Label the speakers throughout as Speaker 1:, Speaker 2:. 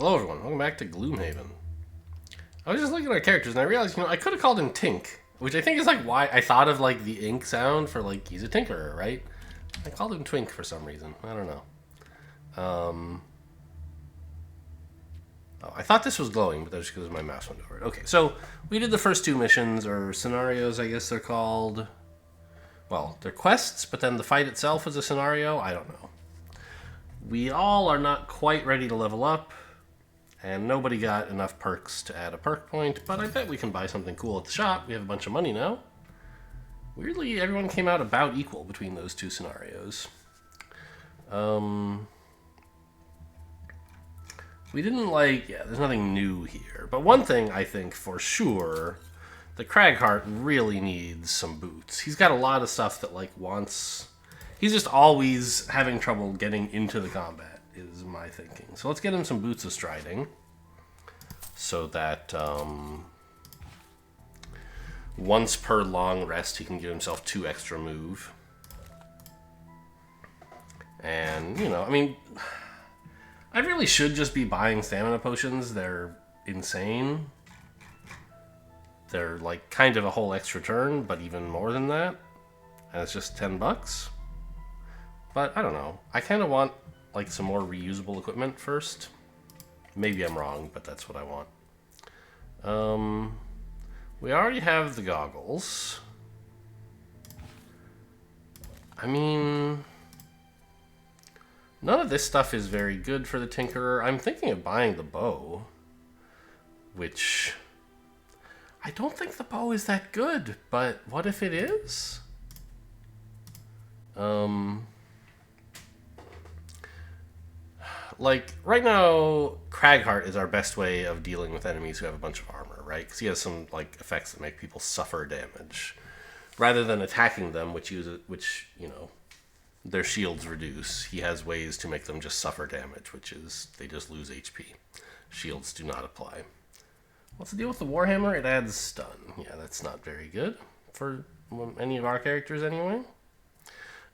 Speaker 1: Hello everyone, welcome back to Gloomhaven. I was just looking at our characters and I realized, I could have called him Tink, which I think is like why I thought of like the ink sound for like he's a tinkerer, right? I called him Twink for some reason. I don't know. Oh, I thought this was glowing, but that's just because my mouse went over it. Okay, so we did the first two missions, or scenarios, I guess they're called. Well, they're quests, but then the fight itself is a scenario. I don't know. We all are not quite ready to level up, and nobody got enough perks to add a perk point, but I bet we can buy something cool at the shop. We have a bunch of money now. Weirdly, everyone came out about equal between those two scenarios. We didn't there's nothing new here. But one thing I think for sure, the Cragheart really needs some boots. He's got a lot of stuff that wants... He's just always having trouble getting into the combat, is my thinking. So let's get him some boots of striding. So that once per long rest, he can give himself 2 extra move. And, I really should just be buying stamina potions. They're insane. They're kind of a whole extra turn, but even more than that. And it's just $10. But I don't know. I kind of want some more reusable equipment first. Maybe I'm wrong, but that's what I want. We already have the goggles. None of this stuff is very good for the Tinkerer. I'm thinking of buying the bow, which I don't think the bow is that good, but what if it is? Right now, Cragheart is our best way of dealing with enemies who have a bunch of armor, right? Because he has some effects that make people suffer damage, rather than attacking them, which their shields reduce. He has ways to make them just suffer damage, which is they just lose HP. Shields do not apply. What's the deal with the Warhammer? It adds stun. Yeah, that's not very good for any of our characters anyway.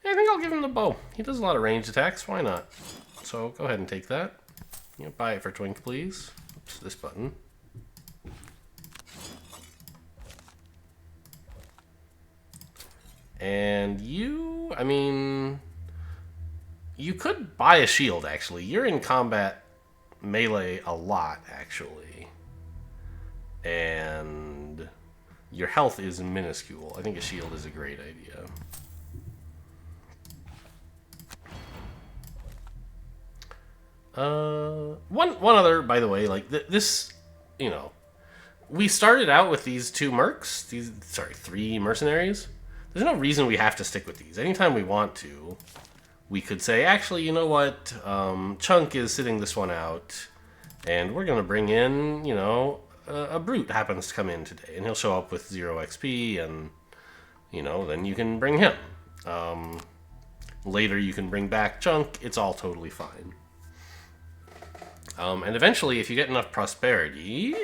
Speaker 1: I think I'll give him the bow. He does a lot of ranged attacks. Why not? So go ahead and take that. Buy it for Twink, please. Oops, this button. And you could buy a shield, actually. You're in combat melee a lot, actually. And your health is minuscule. I think a shield is a great idea. One other, by the way, this, we started out with these 2 mercs, 3 mercenaries. There's no reason we have to stick with these. Anytime we want to, we could say, actually, you know what, Chunk is sitting this one out, and we're going to bring in, a brute happens to come in today, and he'll show up with 0 XP, and, then you can bring him. Later you can bring back Chunk. It's all totally fine. And eventually, if you get enough prosperity...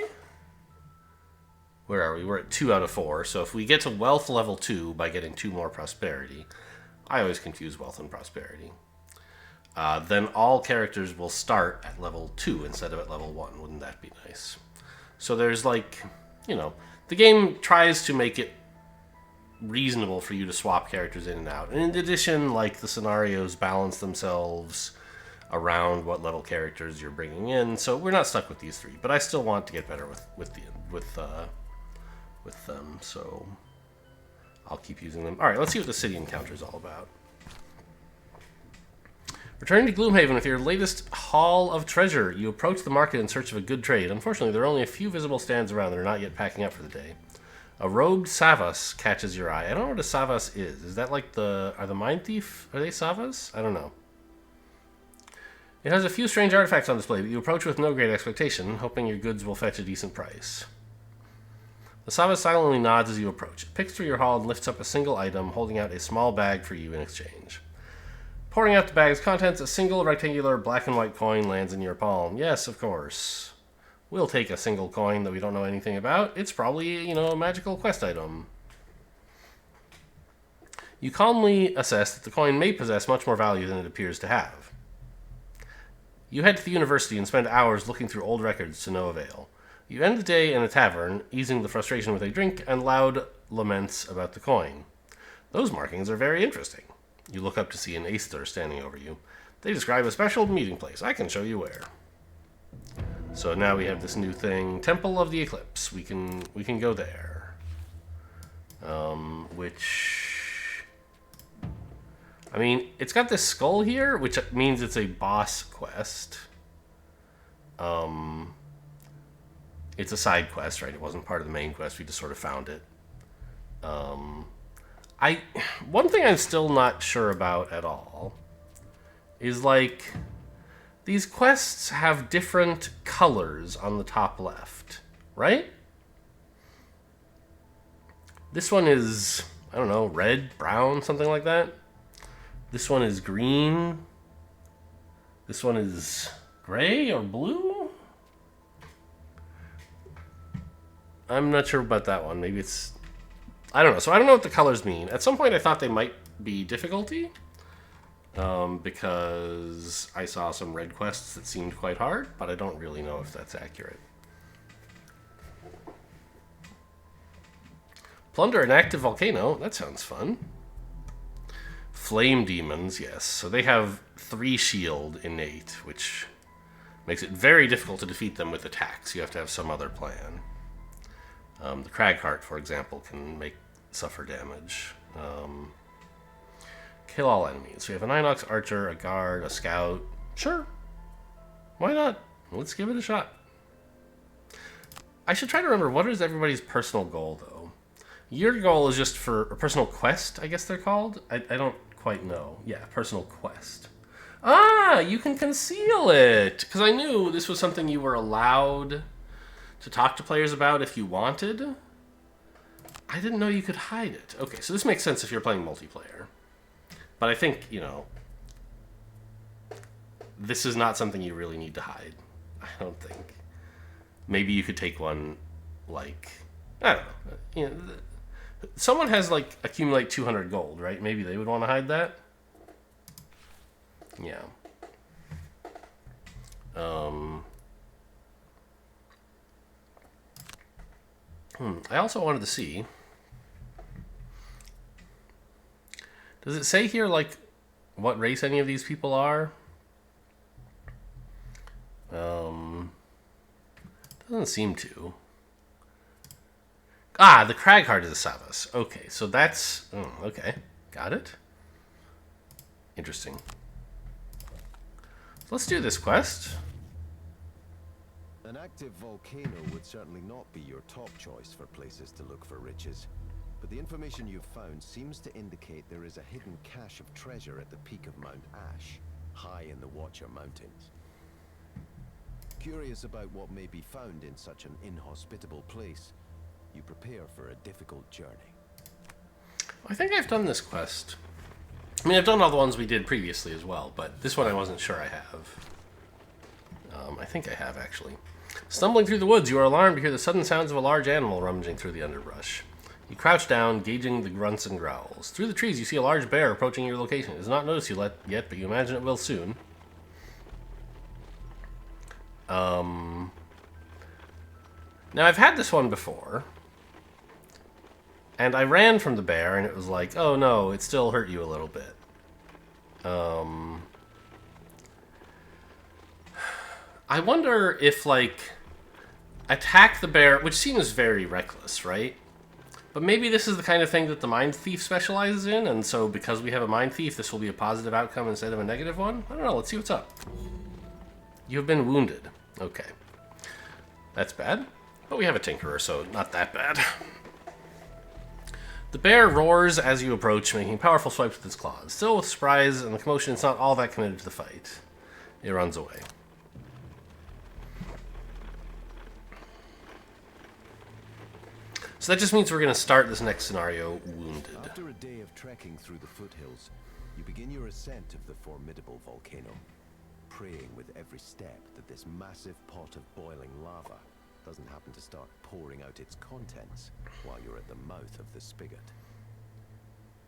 Speaker 1: Where are we? We're at 2 out of 4. So if we get to wealth level 2 by getting 2 more prosperity... I always confuse wealth and prosperity. Then all characters will start at level 2 instead of at level 1. Wouldn't that be nice? So there's the game tries to make it reasonable for you to swap characters in and out. And in addition, the scenarios balance themselves around what level characters you're bringing in, so we're not stuck with these 3. But I still want to get better with them, so I'll keep using them. All right, let's see what the city encounter is all about. Returning to Gloomhaven with your latest haul of treasure, you approach the market in search of a good trade. Unfortunately, there are only a few visible stands around that are not yet packing up for the day. A robed Savas catches your eye. I don't know what a Savas is. Is that are the Mind Thief? Are they Savas? I don't know. It has a few strange artifacts on display, but you approach with no great expectation, hoping your goods will fetch a decent price. The Savas silently nods as you approach. It picks through your haul and lifts up a single item, holding out a small bag for you in exchange. Pouring out the bag's contents, a single rectangular black and white coin lands in your palm. Yes, of course. We'll take a single coin that we don't know anything about. It's probably, a magical quest item. You calmly assess that the coin may possess much more value than it appears to have. You head to the university and spend hours looking through old records to no avail. You end the day in a tavern, easing the frustration with a drink and loud laments about the coin. Those markings are very interesting. You look up to see an Aesthur standing over you. They describe a special meeting place. I can show you where. So now we have this new thing, Temple of the Eclipse. We can go there. Which, I mean, it's got this skull here, which means it's a boss quest. It's a side quest, right? It wasn't part of the main quest. We just sort of found it. One thing I'm still not sure about at all is, like, these quests have different colors on the top left, right? This one is, I don't know, red, brown, something like that. This one is green. This one is gray or blue? I'm not sure about that one. Maybe it's, I don't know. So I don't know what the colors mean. At some point I thought they might be difficulty. Because I saw some red quests that seemed quite hard, but I don't really know if that's accurate. Plunder an active volcano. That sounds fun. Flame demons, yes. So they have 3 shield innate, which makes it very difficult to defeat them with attacks. You have to have some other plan. The Cragheart, for example, can suffer damage. Kill all enemies. We have an Inox archer, a guard, a scout. Sure. Why not? Let's give it a shot. I should try to remember, what is everybody's personal goal, though? Your goal is just for a personal quest, I guess they're called? I don't quite know. Yeah, personal quest. Ah, you can conceal it! Because I knew this was something you were allowed to talk to players about if you wanted. I didn't know you could hide it. Okay, so this makes sense if you're playing multiplayer. But I think, you know, this is not something you really need to hide. I don't think. Maybe you could take one, like, I don't know. You know, someone has, like, accumulate 200 gold, right? Maybe they would want to hide that. Yeah. I also wanted to see, does it say here, like, what race any of these people are? Doesn't seem to. Ah, the Cragheart is a Savas. Okay, so that's... okay, got it. Interesting. Let's do this quest.
Speaker 2: An active volcano would certainly not be your top choice for places to look for riches. But the information you've found seems to indicate there is a hidden cache of treasure at the peak of Mount Ash, high in the Watcher Mountains. Curious about what may be found in such an inhospitable place, you prepare for a difficult journey.
Speaker 1: I think I've done this quest. I mean, I've done all the ones we did previously as well, but this one I wasn't sure I have. I think I have, actually. Stumbling through the woods, you are alarmed to hear the sudden sounds of a large animal rummaging through the underbrush. You crouch down, gauging the grunts and growls. Through the trees, you see a large bear approaching your location. It does not notice you yet, but you imagine it will soon. Now, I've had this one before. And I ran from the bear, and it was like, oh no, it still hurt you a little bit. I wonder if, like, attack the bear, which seems very reckless, right? But maybe this is the kind of thing that the Mind Thief specializes in, and so because we have a Mind Thief, this will be a positive outcome instead of a negative one? I don't know, let's see what's up. You have been wounded. Okay. That's bad. But we have a Tinkerer, so not that bad. The bear roars as you approach, making powerful swipes with its claws. Still with surprise and the commotion, it's not all that committed to the fight. It runs away. So that just means we're going to start this next scenario wounded.
Speaker 2: After a day of trekking through the foothills, you begin your ascent of the formidable volcano, praying with every step that this massive pot of boiling lava doesn't happen to start pouring out its contents while you're at the mouth of the spigot.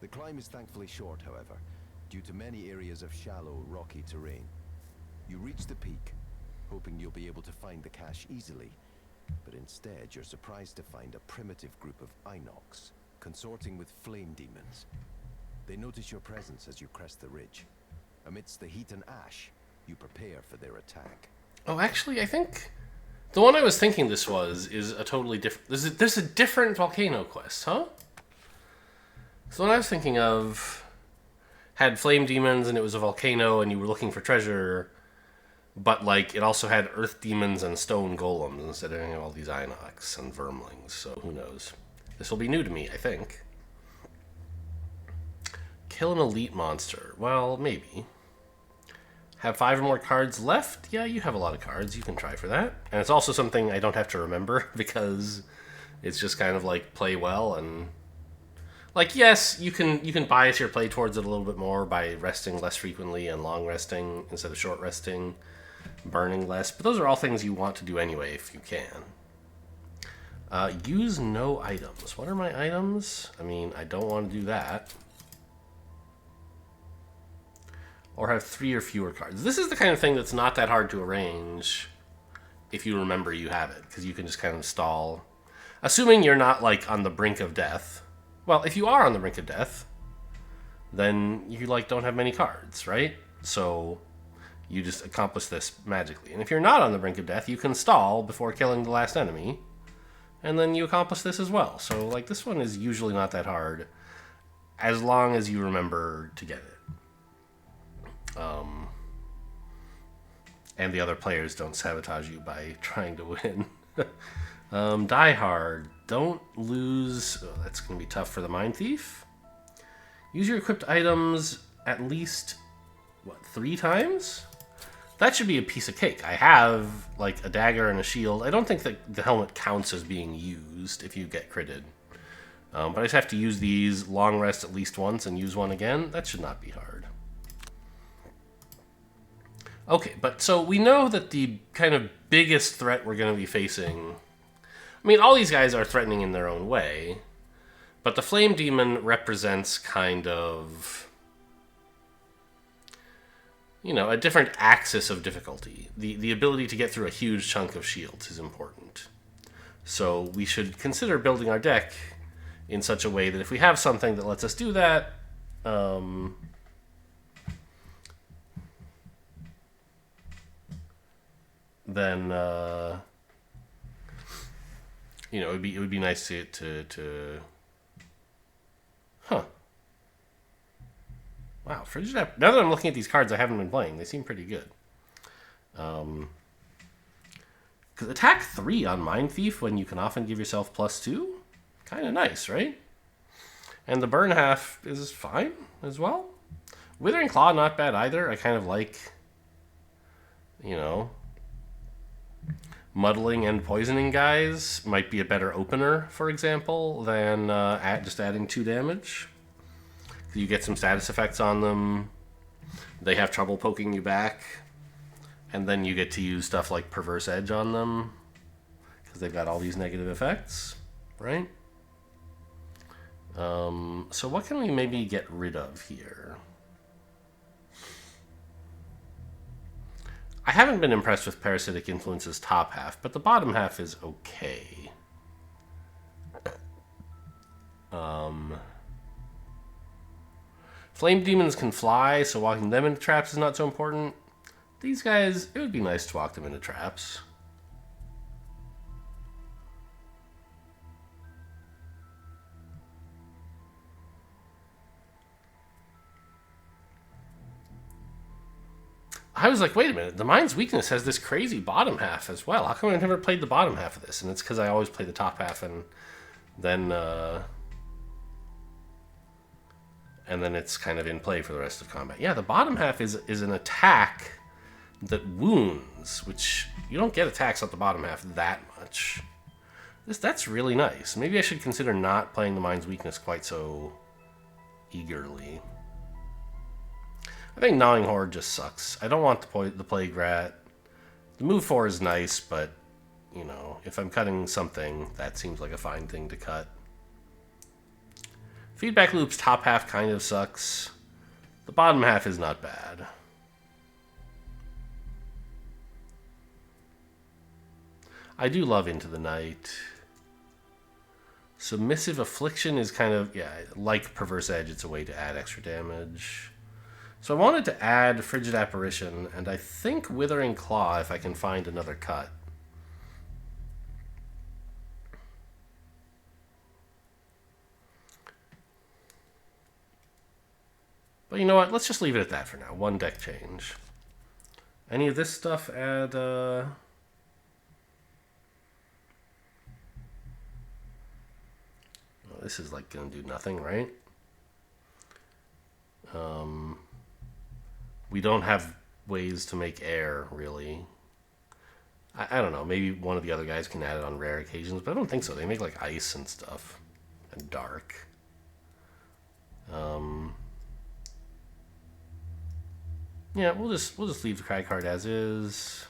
Speaker 2: The climb is thankfully short, however, due to many areas of shallow, rocky terrain. You reach the peak, hoping you'll be able to find the cache easily. But instead, you're surprised to find a primitive group of Inox, consorting with flame demons. They notice your presence as you crest the ridge. Amidst the heat and ash, you prepare for their attack.
Speaker 1: Oh, actually, I think the one I was thinking this was is a totally different... There's a different volcano quest, huh? So the one I was thinking of had flame demons and it was a volcano and you were looking for treasure, but like it also had earth demons and stone golems instead of having all these Inox and vermlings, so who knows. This will be new to me, I think. Kill an elite monster. Well, maybe. Have 5 or more cards left? Yeah, you have a lot of cards. You can try for that. And it's also something I don't have to remember because it's just kind of like play well and... Like, yes, you can bias your play towards it a little bit more by resting less frequently and long resting instead of short resting, burning less. But those are all things you want to do anyway if you can. Use no items. What are my items? I mean, I don't want to do that. Or have 3 or fewer cards. This is the kind of thing that's not that hard to arrange if you remember you have it, because you can just kind of stall. Assuming you're not, like, on the brink of death. Well, if you are on the brink of death, then you, like, don't have many cards, right? So you just accomplish this magically. And if you're not on the brink of death, you can stall before killing the last enemy, and then you accomplish this as well. So, like, this one is usually not that hard, as long as you remember to get it. And the other players don't sabotage you by trying to win. Die hard. Don't lose... Oh, that's going to be tough for the Mind Thief. Use your equipped items at least, 3 times? That should be a piece of cake. I have, like, a dagger and a shield. I don't think that the helmet counts as being used if you get critted. But I just have to use these, long rest at least once, and use one again. That should not be hard. Okay, but so we know that the kind of biggest threat we're going to be facing... I mean, all these guys are threatening in their own way, but the Flame Demon represents kind of, you know, a different axis of difficulty. The ability to get through a huge chunk of shields is important. So we should consider building our deck in such a way that if we have something that lets us do that, then you know, it would be nice to huh. Wow, Frigid Now that I'm looking at these cards I haven't been playing, they seem pretty good. Because attack 3 on Mind Thief when you can often give yourself +2, kind of nice, right? And the burn half is fine as well. Withering Claw, not bad either. I kind of like, you know, muddling and poisoning guys might be a better opener, for example, than just adding 2 damage. You get some status effects on them. They have trouble poking you back. And then you get to use stuff like Perverse Edge on them, because they've got all these negative effects, right? So what can we maybe get rid of here? I haven't been impressed with Parasitic Influence's top half, but the bottom half is okay. Flame Demons can fly, so walking them into traps is not so important. These guys, it would be nice to walk them into traps. I was like, wait a minute, the Mind's Weakness has this crazy bottom half as well. How come I've never played the bottom half of this? And it's because I always play the top half and then it's kind of in play for the rest of combat. Yeah, the bottom half is an attack that wounds, which you don't get attacks at the bottom half that much. That's really nice. Maybe I should consider not playing the Mind's Weakness quite so eagerly. I think Gnawing Horde just sucks. I don't want the Plague Rat. The move 4 is nice, but, you know, if I'm cutting something, that seems like a fine thing to cut. Feedback Loop's top half kind of sucks. The bottom half is not bad. I do love Into the Night. Submissive Affliction is kind of, yeah, like Perverse Edge, it's a way to add extra damage. So I wanted to add Frigid Apparition, and I think Withering Claw if I can find another cut. But you know what? Let's just leave it at that for now. One deck change. Any of this stuff add... Well, this is like going to do nothing, right? We don't have ways to make air, really. I don't know. Maybe one of the other guys can add it on rare occasions, but I don't think so. They make like ice and stuff. And dark. Yeah, we'll just leave the Cragheart as is.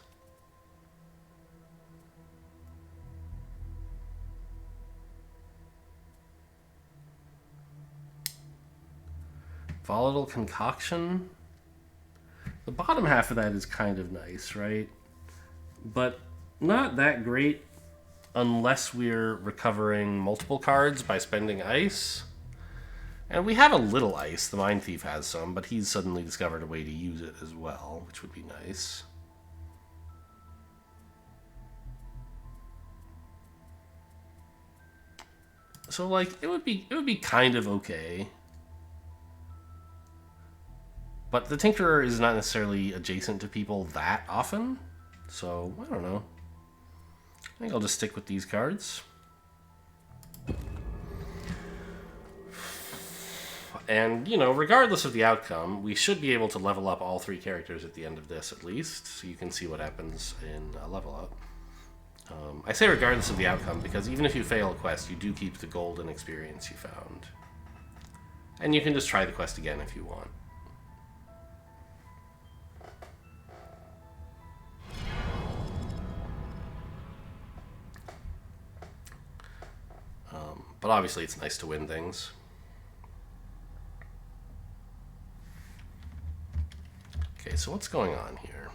Speaker 1: Volatile Concoction. The bottom half of that is kind of nice, right? But not that great unless we're recovering multiple cards by spending ice. And we have a little ice. The Mind Thief has some, but he's suddenly discovered a way to use it as well, which would be nice. So like it would be kind of okay. But the Tinkerer is not necessarily adjacent to people that often. So I don't know. I think I'll just stick with these cards. And, you know, regardless of the outcome, we should be able to level up all 3 characters at the end of this, at least, so you can see what happens in level up. I say regardless of the outcome, because even if you fail a quest, you do keep the golden experience you found. And you can just try the quest again if you want. But obviously it's nice to win things. Okay, so what's going on here?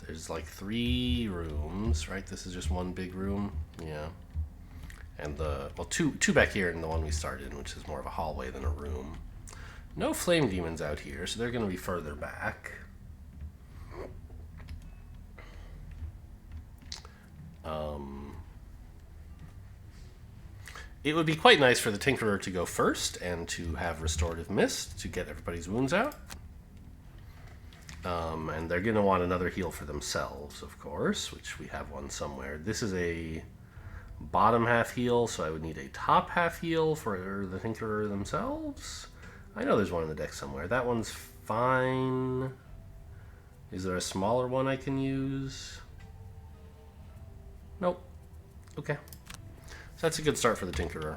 Speaker 1: There's like 3 rooms, right? This is just one big room. Yeah. And well, two back here and the one we started in, which is more of a hallway than a room. No flame demons out here, so they're going to be further back. It would be quite nice for the Tinkerer to go first and to have Restorative Mist to get everybody's wounds out. And they're going to want another heal for themselves, of course, which we have one somewhere. This is a bottom half heal, so I would need a top half heal for the Tinkerer themselves. I know there's one in the deck somewhere. That one's fine. Is there a smaller one I can use? Nope. Okay. So that's a good start for the Tinkerer.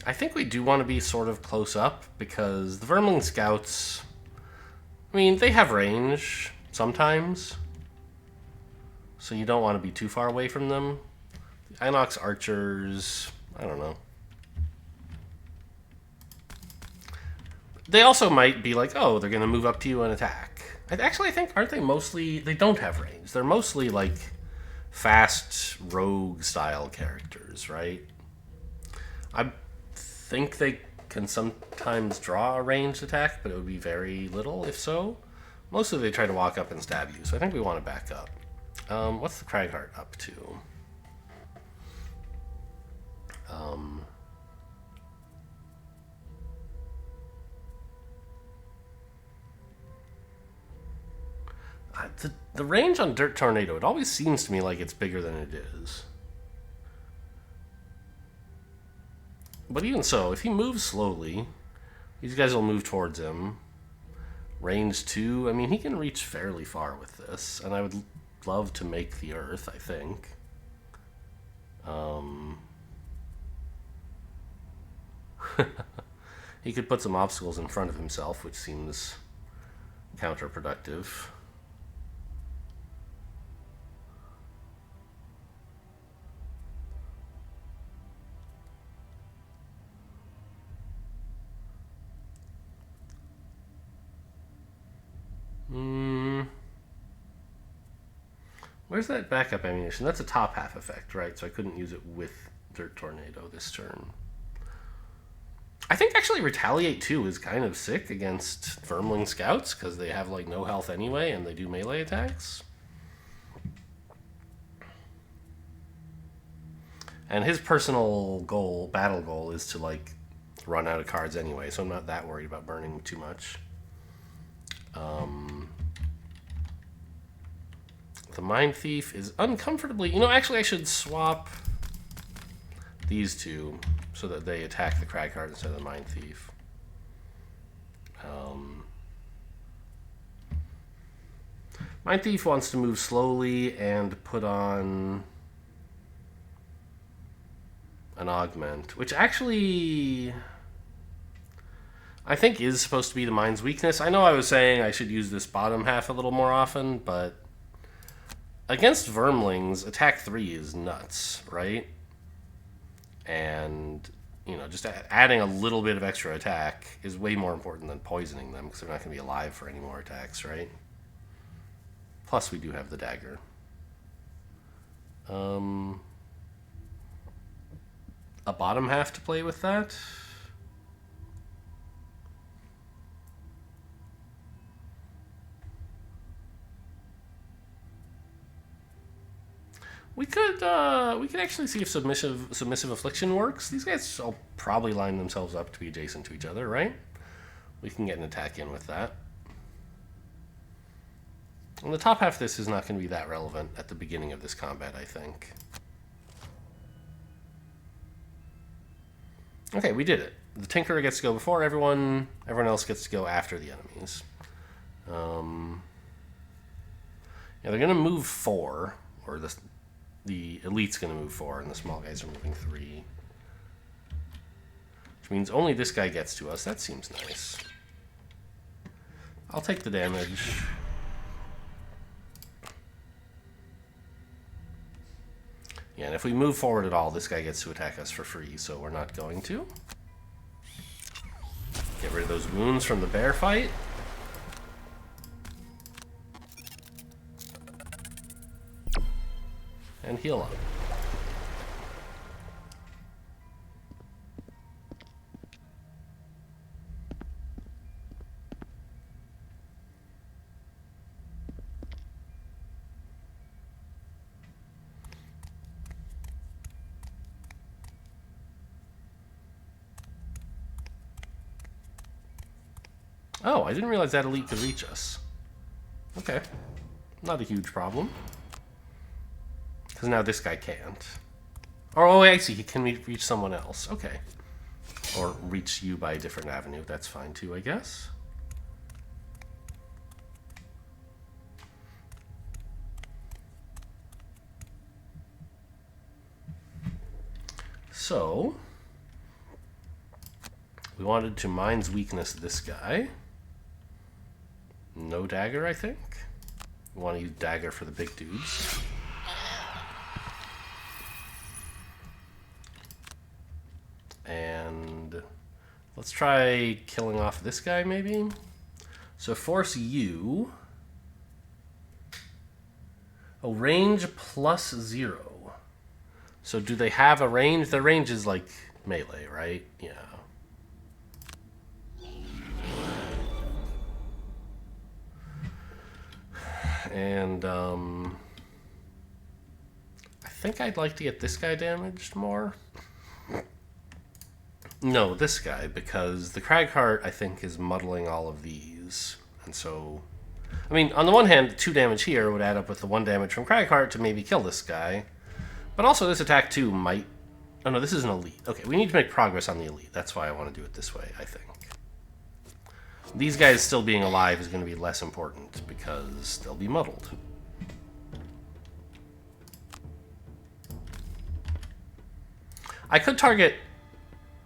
Speaker 1: I think we do want to be sort of close up because the Vermling Scouts, I mean, they have range sometimes. So you don't want to be too far away from them. The Inox Archers, I don't know. They also might be like, oh, they're going to move up to you and attack. Actually, I think, aren't they mostly... They don't have range. They're mostly, like, fast rogue-style characters, right? I think they can sometimes draw a ranged attack, but it would be very little, if so. Mostly they try to walk up and stab you, so I think we want to back up. What's the Cragheart up to? The range on Dirt Tornado, it always seems to me like it's bigger than it is. But even so, if he moves slowly, these guys will move towards him. Range 2, I mean, he can reach fairly far with this, and I would love to make the Earth, I think. He could put some obstacles in front of himself, which seems counterproductive. Where's that backup ammunition? That's a top half effect, right? So I couldn't use it with Dirt Tornado this turn. I think actually Retaliate 2 is kind of sick against Vermling Scouts because they have like no health anyway and they do melee attacks. And his personal goal, battle goal, is to like run out of cards anyway, so I'm not that worried about burning too much. The Mind Thief is uncomfortably... You know, actually I should swap these two so that they attack the Cragheart instead of the Mind Thief. Mind Thief wants to move slowly and put on an Augment, which actually I think is supposed to be the Mind's weakness. I know I was saying I should use this bottom half a little more often, but against Vermlings, attack 3 is nuts, right? And, you know, just adding a little bit of extra attack is way more important than poisoning them because they're not going to be alive for any more attacks, right? Plus, we do have the dagger. A bottom half to play with that? We could actually see if submissive affliction works. These guys will probably line themselves up to be adjacent to each other, right? We can get an attack in with that. And the top half of this is not going to be that relevant at the beginning of this combat, I think. Okay, we did it. The Tinkerer gets to go before everyone. Everyone else gets to go after the enemies. Yeah, they're going to move 4, or the elite's going to move 4, and the small guys are moving 3. Which means only this guy gets to us. That seems nice. I'll take the damage. Yeah, and if we move forward at all, this guy gets to attack us for free, so we're not going to. Get rid of those wounds from the bear fight. And heal up. Oh, I didn't realize that elite could reach us. Okay. Not a huge problem. Because now this guy can't. Oh, I see. He can reach someone else. Okay. Or reach you by a different avenue. That's fine too, I guess. So, we wanted to Mind's weakness this guy. No dagger, I think. We want to use dagger for the big dudes. And let's try killing off this guy, maybe. So force you. Oh, range plus 0. So do they have a range? Their range is like melee, right? Yeah. And I think I'd like to get this guy damaged more. No, this guy, because the Cragheart, I think, is muddling all of these. And so, I mean, on the one hand, 2 damage here would add up with the 1 damage from Cragheart to maybe kill this guy. But also this attack, too, might... Oh, no, this is an elite. Okay, we need to make progress on the elite. That's why I want to do it this way, I think. These guys still being alive is going to be less important because they'll be muddled. I could target...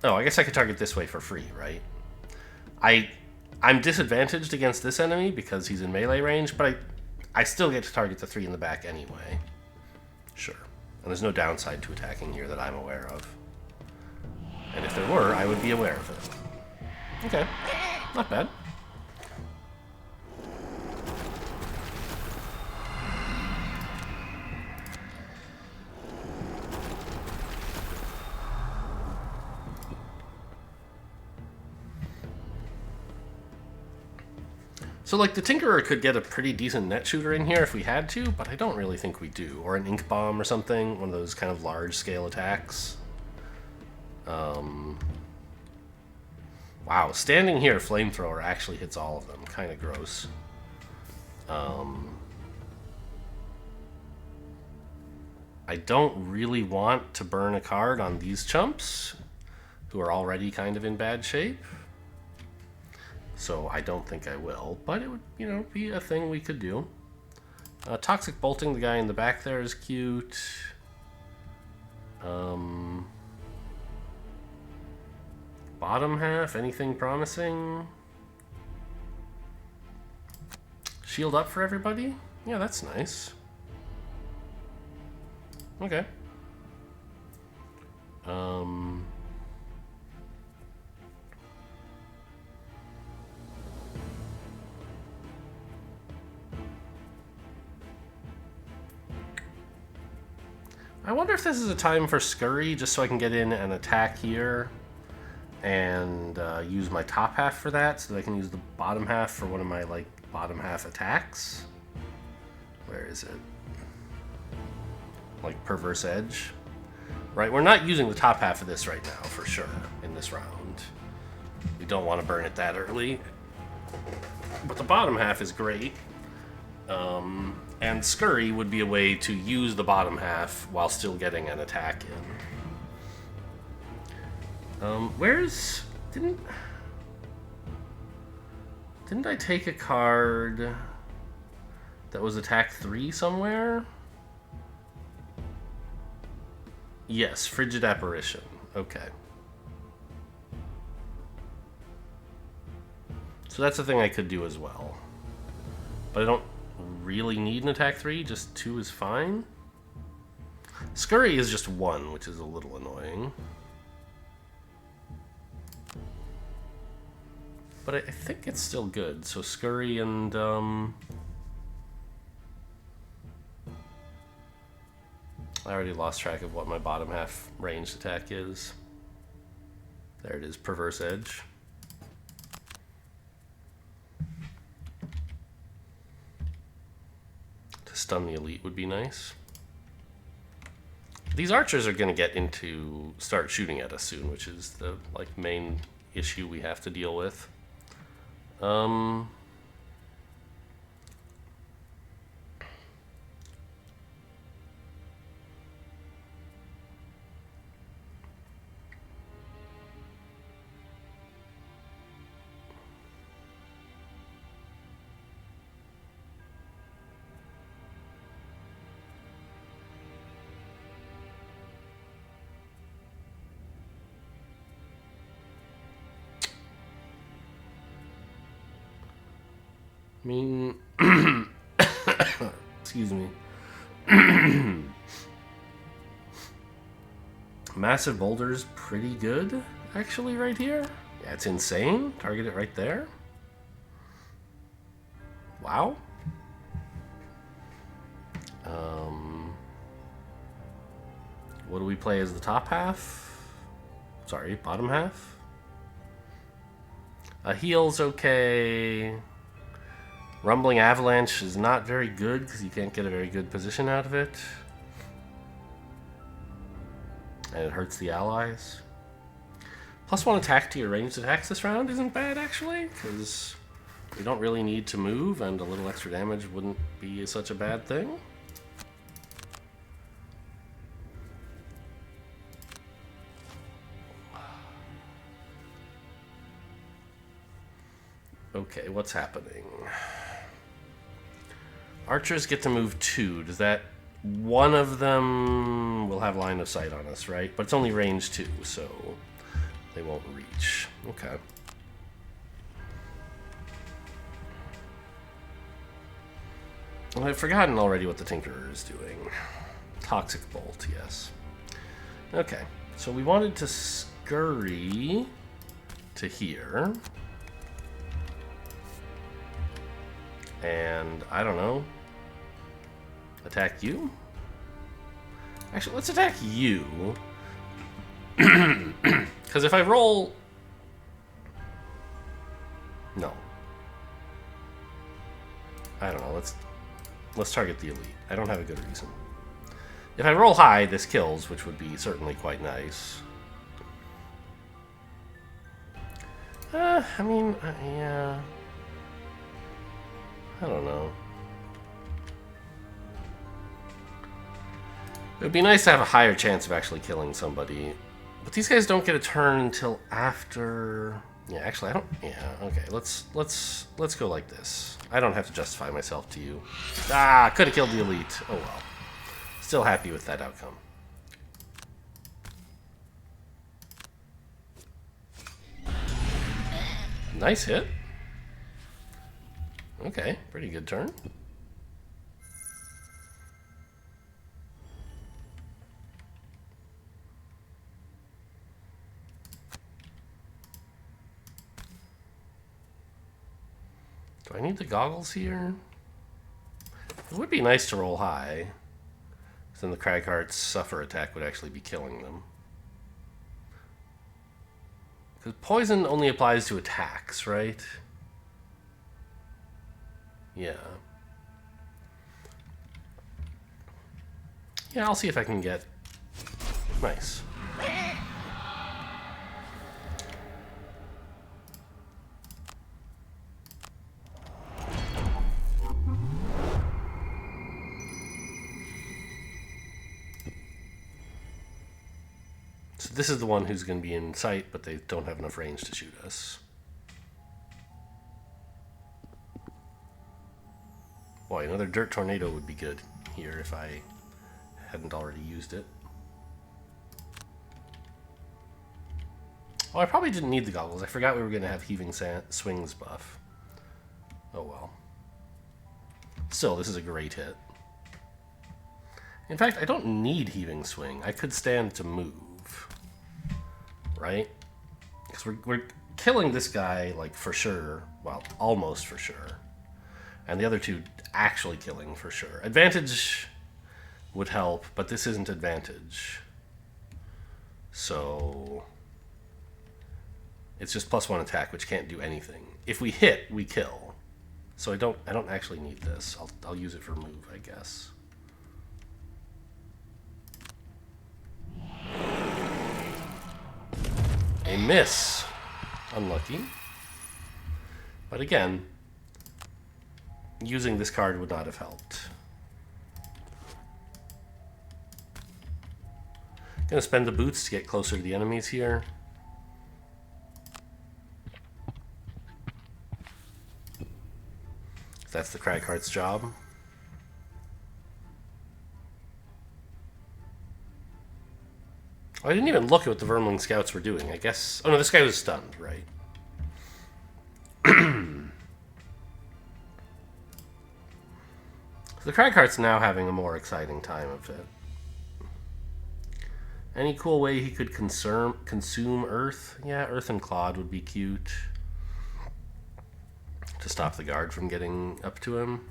Speaker 1: Oh, I guess I could target this way for free, right? I'm disadvantaged against this enemy because he's in melee range, but I still get to target the 3 in the back anyway. Sure. And there's no downside to attacking here that I'm aware of. And if there were, I would be aware of it. Okay. Not bad. So, like, the Tinkerer could get a pretty decent net shooter in here if we had to, but I don't really think we do. Or an ink bomb or something, one of those kind of large-scale attacks. Wow, standing here, Flamethrower actually hits all of them. Kind of gross. I don't really want to burn a card on these chumps, who are already kind of in bad shape. So I don't think I will, but it would, you know, be a thing we could do. Toxic Bolting, the guy in the back there, is cute. Bottom half, anything promising? Shield up for everybody? Yeah, that's nice. Okay. I wonder if this is a time for Scurry, just so I can get in and attack here and use my top half for that, so that I can use the bottom half for one of my, like, bottom half attacks. Where is it? Like, Perverse Edge. Right, we're not using the top half of this right now, for sure, in this round. We don't want to burn it that early. But the bottom half is great. And Scurry would be a way to use the bottom half while still getting an attack in. Where's... Didn't I take a card that was attack 3 somewhere? Yes, Frigid Apparition. Okay. So that's a thing I could do as well. But I don't really need an attack 3, just 2 is fine. Scurry is just 1, which is a little annoying. But I think it's still good. So Scurry and I already lost track of what my bottom half ranged attack is. There it is, Perverse Edge. To stun the elite would be nice. These archers are going to start shooting at us soon, which is the main issue we have to deal with. I mean, excuse me. Massive Boulder's pretty good, actually, right here. Yeah, it's insane. Target it right there. Wow. What do we play as the top half? Sorry, bottom half. Heal's okay. Rumbling Avalanche is not very good because you can't get a very good position out of it. And it hurts the allies. +1 attack to your ranged attacks this round isn't bad, actually, because we don't really need to move, and a little extra damage wouldn't be such a bad thing. Okay, what's happening? Archers get to move 2. Does that... One of them will have line of sight on us, right? But it's only range 2, so they won't reach. Okay. Well, I've forgotten already what the Tinkerer is doing. Toxic Bolt, yes. Okay, so we wanted to scurry to here. And, I don't know, attack you? Actually, let's attack you. Because if I roll... No. Let's target the elite. I don't have a good reason. If I roll high, this kills, which would be certainly quite nice. I mean, yeah. I don't know. It would be nice to have a higher chance of actually killing somebody. But these guys don't get a turn until after... Yeah, actually, I don't... Yeah, okay. Let's go like this. I don't have to justify myself to you. Ah, could have killed the elite. Oh well. Still happy with that outcome. Nice hit. Okay, pretty good turn. Do I need the goggles here? It would be nice to roll high. Then the Cragheart's suffer attack would actually be killing them. Because poison only applies to attacks, right? Yeah. Yeah, I'll see if I can get... Nice. So this is the one who's going to be in sight, but they don't have enough range to shoot us. Boy, another dirt tornado would be good here if I hadn't already used it. Oh, I probably didn't need the goggles. I forgot we were going to have heaving swings buff. Oh well. Still, this is a great hit. In fact, I don't need heaving swing. I could stand to move. Right? Because we're killing this guy, like, for sure. Well, almost for sure. And the other two actually killing for sure. Advantage would help, but this isn't advantage. So it's just +1 attack, which can't do anything. If we hit, we kill. So I don't actually need this. I'll use it for move, I guess. A miss. Unlucky. But again, using this card would not have helped. Gonna spend the boots to get closer to the enemies here. That's the Cragheart's job. I didn't even look at what the Vermling Scouts were doing. I guess... Oh no, this guy was stunned, right? The Cragheart's now having a more exciting time of it. Any cool way he could consume Earth? Yeah, Earth and Clod would be cute. To stop the guard from getting up to him.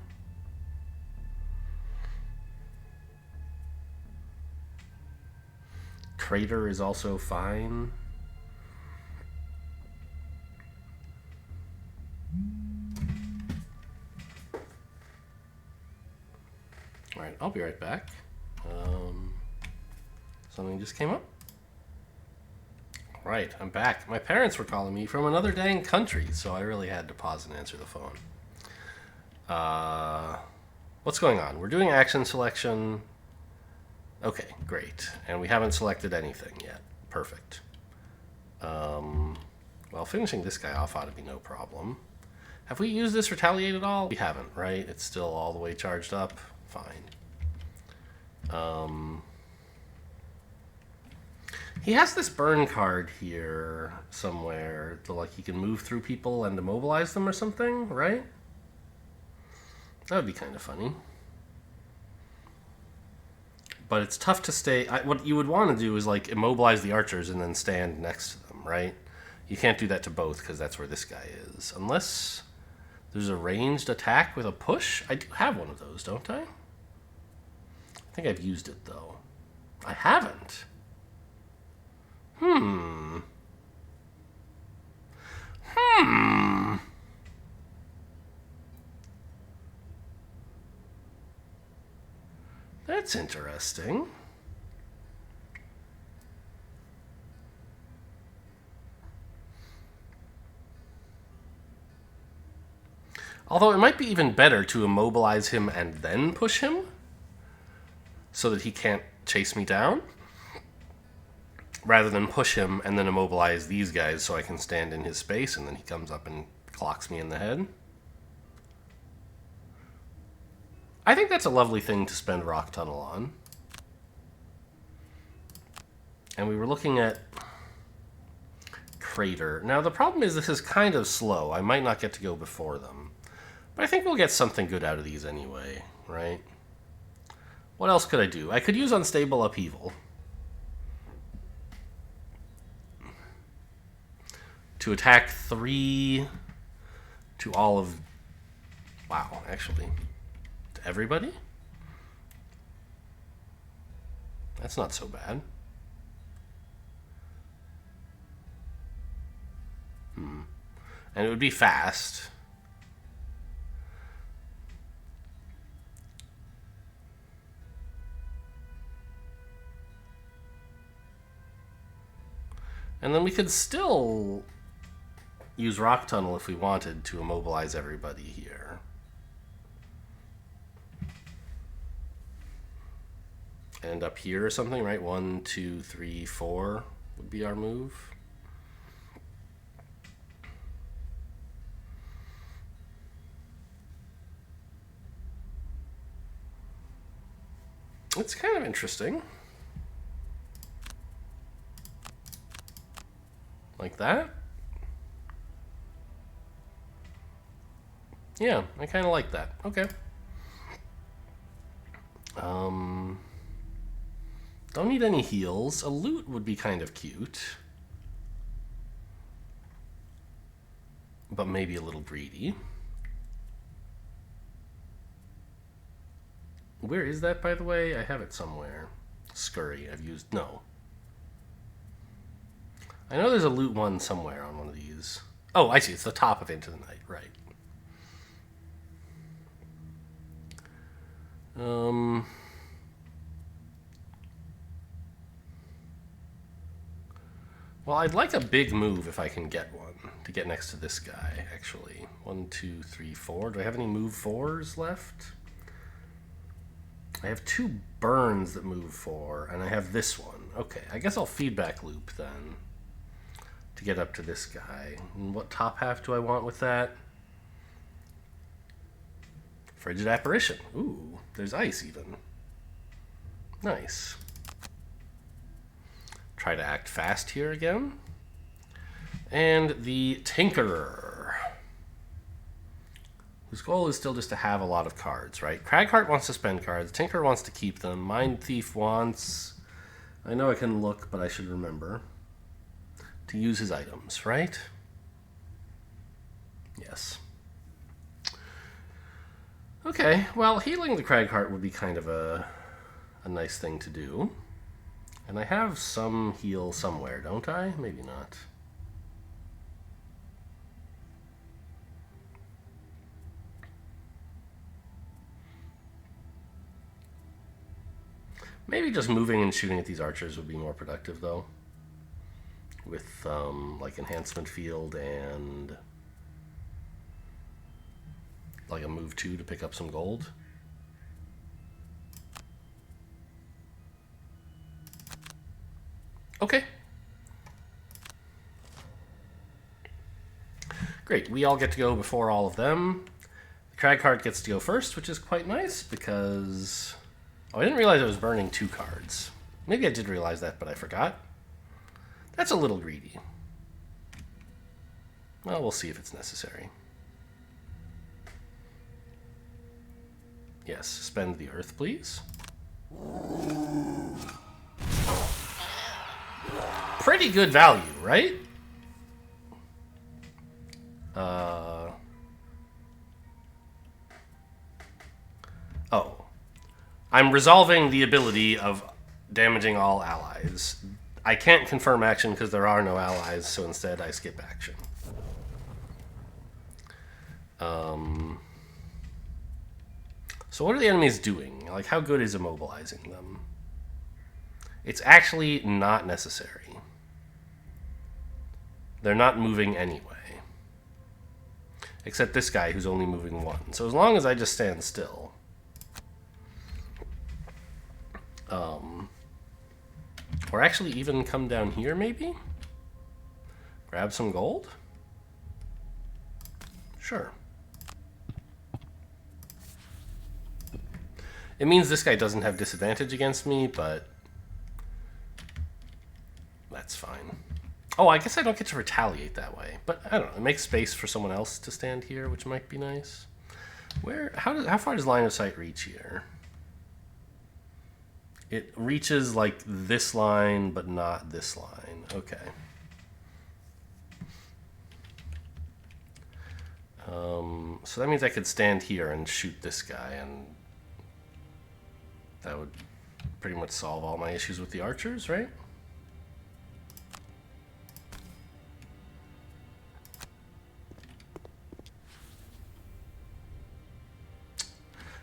Speaker 1: Crater is also fine. Alright, I'll be right back. Something just came up. Right, I'm back. My parents were calling me from another dang country, so I really had to pause and answer the phone. What's going on? We're doing action selection. Okay, great. And we haven't selected anything yet. Perfect. Well, finishing this guy off ought to be no problem. Have we used this retaliate at all? We haven't, right? It's still all the way charged up. Fine. He has this burn card here somewhere. Like he can move through people and immobilize them or something, right? That would be kind of funny. But it's tough to stay... what you would want to do is like immobilize the archers and then stand next to them, right? You can't do that to both because that's where this guy is. Unless there's a ranged attack with a push. I do have one of those, don't I? I think I've used it, though. I haven't. That's interesting. Although it might be even better to immobilize him and then push him, so that he can't chase me down, rather than push him and then immobilize these guys so I can stand in his space and then he comes up and clocks me in the head. I think that's a lovely thing to spend Rock Tunnel on. And we were looking at Crater. Now the problem is this is kind of slow. I might not get to go before them. But I think we'll get something good out of these anyway, right? What else could I do? I could use Unstable Upheaval to attack 3 to all of... Wow, actually. To everybody? That's not so bad. And it would be fast. And then we could still use Rock Tunnel if we wanted to immobilize everybody here. And up here or something, right? 1, 2, 3, 4 would be our move. It's kind of interesting. Like that? Yeah, I kind of like that. Okay. Don't need any heals. A loot would be kind of cute. But maybe a little greedy. Where is that, by the way? I have it somewhere. Scurry. I've used... No. I know there's a loot one somewhere on one of these. Oh, I see. It's the top of Into the Night. Right. Well, I'd like a big move if I can get one to get next to this guy, actually. 1, 2, 3, 4. Do I have any move 4s left? I have 2 burns that move 4, and I have this one. Okay, I guess I'll feedback loop then to get up to this guy. And what top half do I want with that? Frigid Apparition. Ooh, there's ice even. Nice. Try to act fast here again. And the Tinkerer, whose goal is still just to have a lot of cards, right? Cragheart wants to spend cards. Tinkerer wants to keep them. Mind Thief wants... I know I can look, but I should remember. To use his items, right? Yes. Okay, well, healing the Cragheart would be kind of a nice thing to do. And I have some heal somewhere, don't I? Maybe not. Maybe just moving and shooting at these archers would be more productive, though. With, like, Enhancement Field and... like a move 2 to pick up some gold. Okay. Great, we all get to go before all of them. The Cragheart gets to go first, which is quite nice, because... Oh, I didn't realize I was burning 2 cards. Maybe I did realize that, but I forgot. That's a little greedy. Well, we'll see if it's necessary. Yes, spend the earth, please. Pretty good value, right? Oh. I'm resolving the ability of damaging all allies. I can't confirm action because there are no allies, so instead I skip action. So what are the enemies doing? Like, how good is immobilizing them? It's actually not necessary. They're not moving anyway. Except this guy who's only moving one. So as long as I just stand still. Or actually even come down here, maybe? Grab some gold? Sure. It means this guy doesn't have disadvantage against me, but that's fine. Oh, I guess I don't get to retaliate that way. But I don't know. It makes space for someone else to stand here, which might be nice. How far does line of sight reach here? It reaches like this line, but not this line. Okay. So that means I could stand here and shoot this guy, and that would pretty much solve all my issues with the archers, right?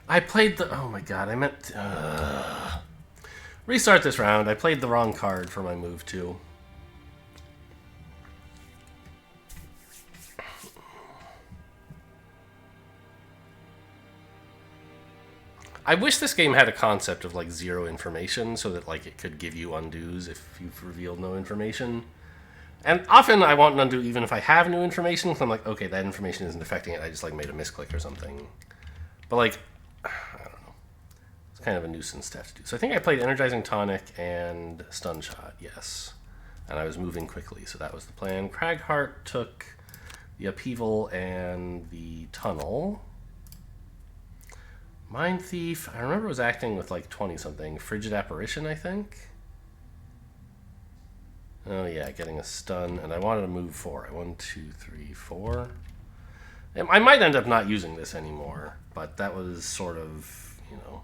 Speaker 1: I played the... Oh my god, I meant... Restart this round. I played the wrong card for my move, too. I wish this game had a concept of, like, zero information so that, like, it could give you undos if you've revealed no information. And often I want an undo even if I have new information, because I'm like, okay, that information isn't affecting it. I just, like, made a misclick or something. But, like... kind of a nuisance to have to do. So I think I played Energizing Tonic and Stun Shot, yes. And I was moving quickly, so that was the plan. Cragheart took the Upheaval and the Tunnel. Mind Thief, I remember was acting with like 20-something. Frigid Apparition, I think? Oh yeah, getting a stun, and I wanted to move 4. 1, 2, 3, 4. I might end up not using this anymore, but that was sort of, you know...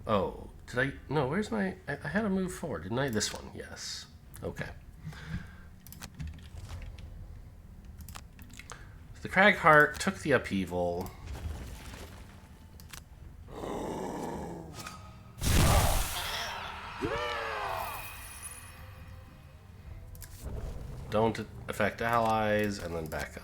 Speaker 1: Oh, did I... No, where's my... I had a move 4, didn't I? This one, yes. Okay. So the Cragheart took the Upheaval. Don't affect allies, and then back up.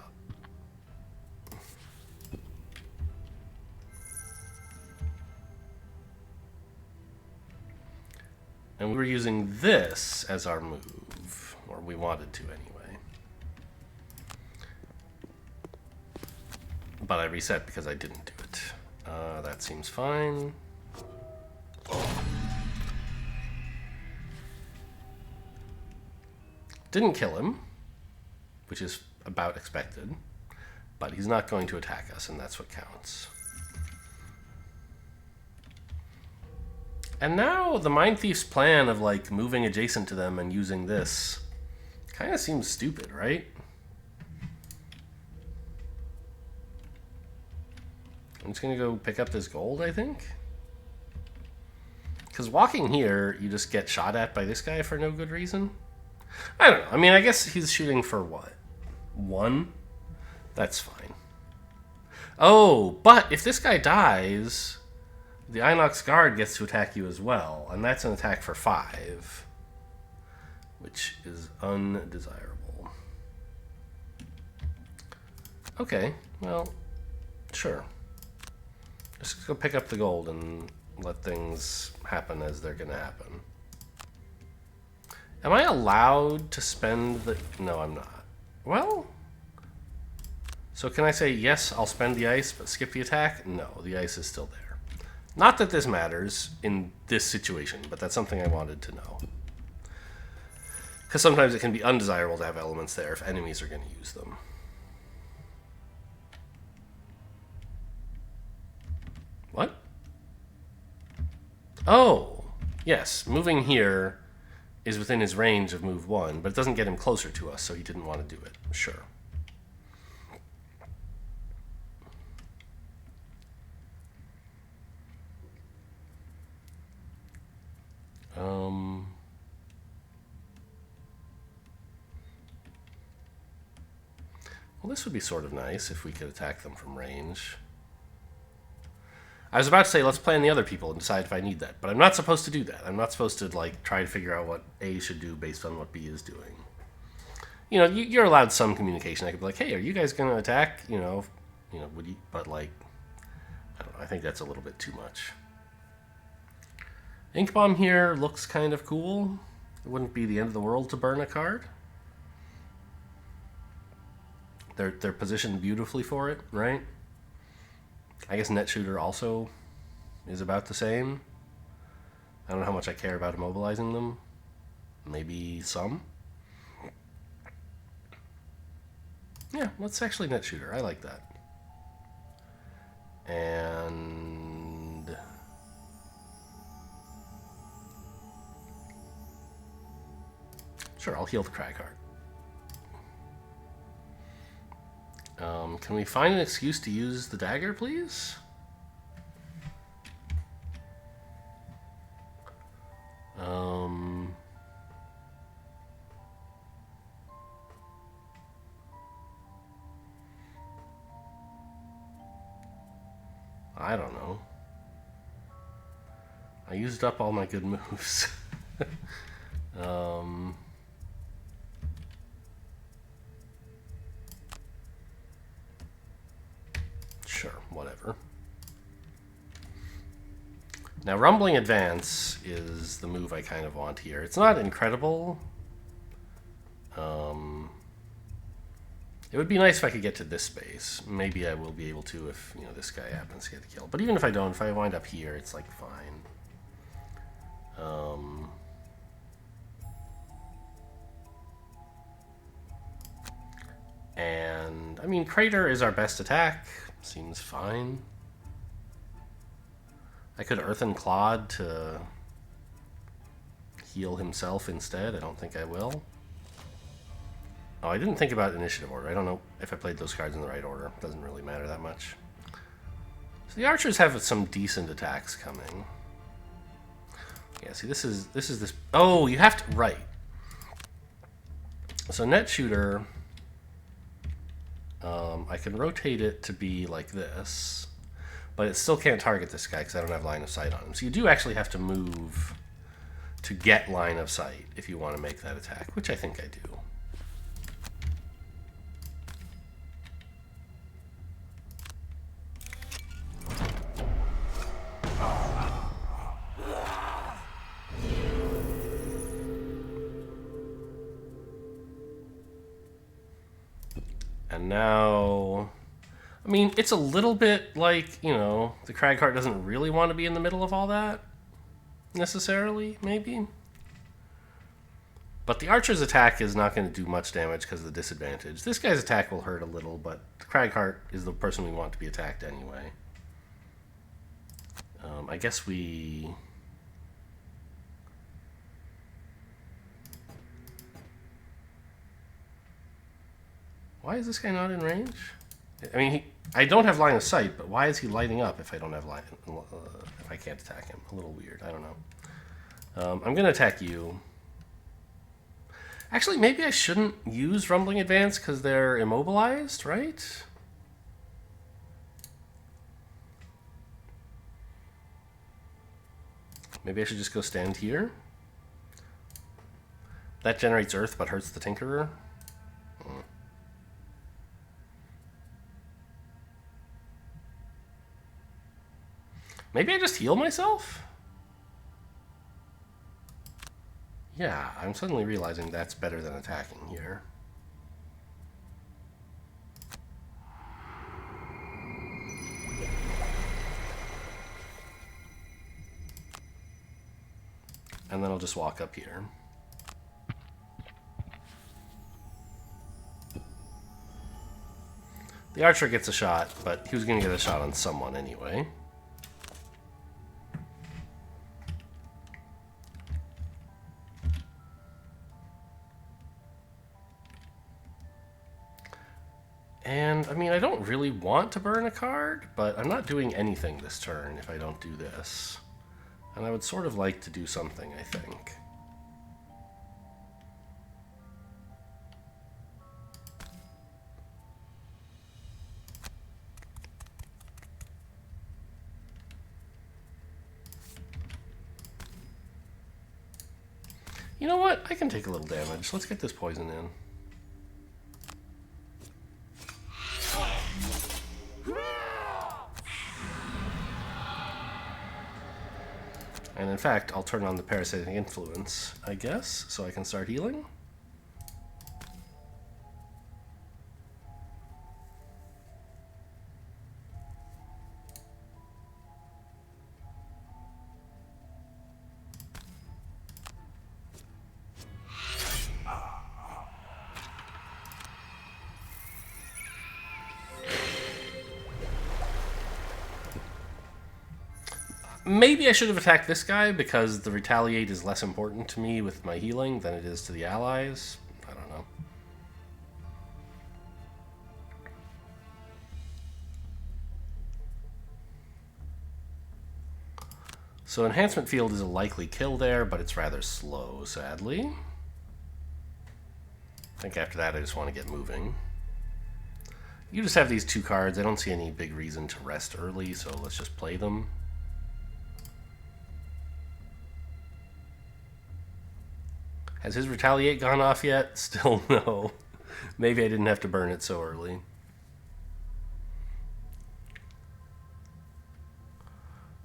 Speaker 1: And we were using this as our move, or we wanted to anyway. But I reset because I didn't do it. That seems fine. Didn't kill him, which is about expected. But he's not going to attack us, and that's what counts. And now the Mind Thief's plan of like moving adjacent to them and using this kind of seems stupid, right? I'm just gonna go pick up this gold, I think. Because walking here, you just get shot at by this guy for no good reason. I don't know. I mean, I guess he's shooting for what? 1? That's fine. Oh, but if this guy dies... The Inox Guard gets to attack you as well, and that's an attack for 5, which is undesirable. Okay, well, sure. Just go pick up the gold and let things happen as they're gonna happen. Am I allowed to spend the... No, I'm not. Well... So can I say, yes, I'll spend the ice, but skip the attack? No, the ice is still there. Not that this matters in this situation, but that's something I wanted to know. Because sometimes it can be undesirable to have elements there if enemies are going to use them. What? Oh, yes. Moving here is within his range of move 1, but it doesn't get him closer to us, so he didn't want to do it. Sure. Well, this would be sort of nice if we could attack them from range. I was about to say let's plan the other people and decide if I need that, but I'm not supposed to do that. I'm not supposed to like try to figure out what A should do based on what B is doing. You know, you're allowed some communication. I could be like, hey, are you guys gonna attack? You know, would you? But like, I don't know. I think that's a little bit too much. Ink Bomb here looks kind of cool. It wouldn't be the end of the world to burn a card. They're positioned beautifully for it, right? I guess Net Shooter also is about the same. I don't know how much I care about immobilizing them. Maybe some. Yeah, let's actually Net Shooter. I like that. And sure, I'll heal the Cragheart. Can we find an excuse to use the dagger, please? I don't know. I used up all my good moves. Sure, whatever. Now, Rumbling Advance is the move I kind of want here. It's not incredible. It would be nice if I could get to this space. Maybe I will be able to if, you know, this guy happens to get the kill. But even if I don't, if I wind up here, it's like fine. And I mean, Crater is our best attack. Seems fine. I could Earthen Clod to heal himself instead. I don't think I will. Oh, I didn't think about initiative order. I don't know if I played those cards in the right order. Doesn't really matter that much. So the archers have some decent attacks coming. Yeah, see, this is. Oh, you have to. Right. So Net Shooter. I can rotate it to be like this, but it still can't target this guy because I don't have line of sight on him. So you do actually have to move to get line of sight if you want to make that attack, which I think I do. And now, I mean, it's a little bit like, you know, the Cragheart doesn't really want to be in the middle of all that, necessarily, maybe. But the archer's attack is not going to do much damage because of the disadvantage. This guy's attack will hurt a little, but the Cragheart is the person we want to be attacked anyway. I guess we... Why is this guy not in range? I mean, I don't have line of sight, but why is he lighting up if I don't have line? If I can't attack him, a little weird. I don't know. I'm gonna attack you. Actually, maybe I shouldn't use Rumbling Advance because they're immobilized, right? Maybe I should just go stand here. That generates Earth, but hurts the Tinkerer. Maybe I just heal myself? Yeah, I'm suddenly realizing that's better than attacking here. And then I'll just walk up here. The archer gets a shot, but he was going to get a shot on someone anyway. And, I mean, I don't really want to burn a card, but I'm not doing anything this turn if I don't do this. And I would sort of like to do something, I think. You know what? I can take a little damage. Let's get this poison in. And in fact, I'll turn on the parasitic influence, I guess, so I can start healing. Maybe I should have attacked this guy because the retaliate is less important to me with my healing than it is to the allies. I don't know. So enhancement field is a likely kill there, but it's rather slow, sadly. I think after that I just want to get moving. You just have these 2 cards. I don't see any big reason to rest early, so let's just play them. Has his retaliate gone off yet? Still no. Maybe I didn't have to burn it so early.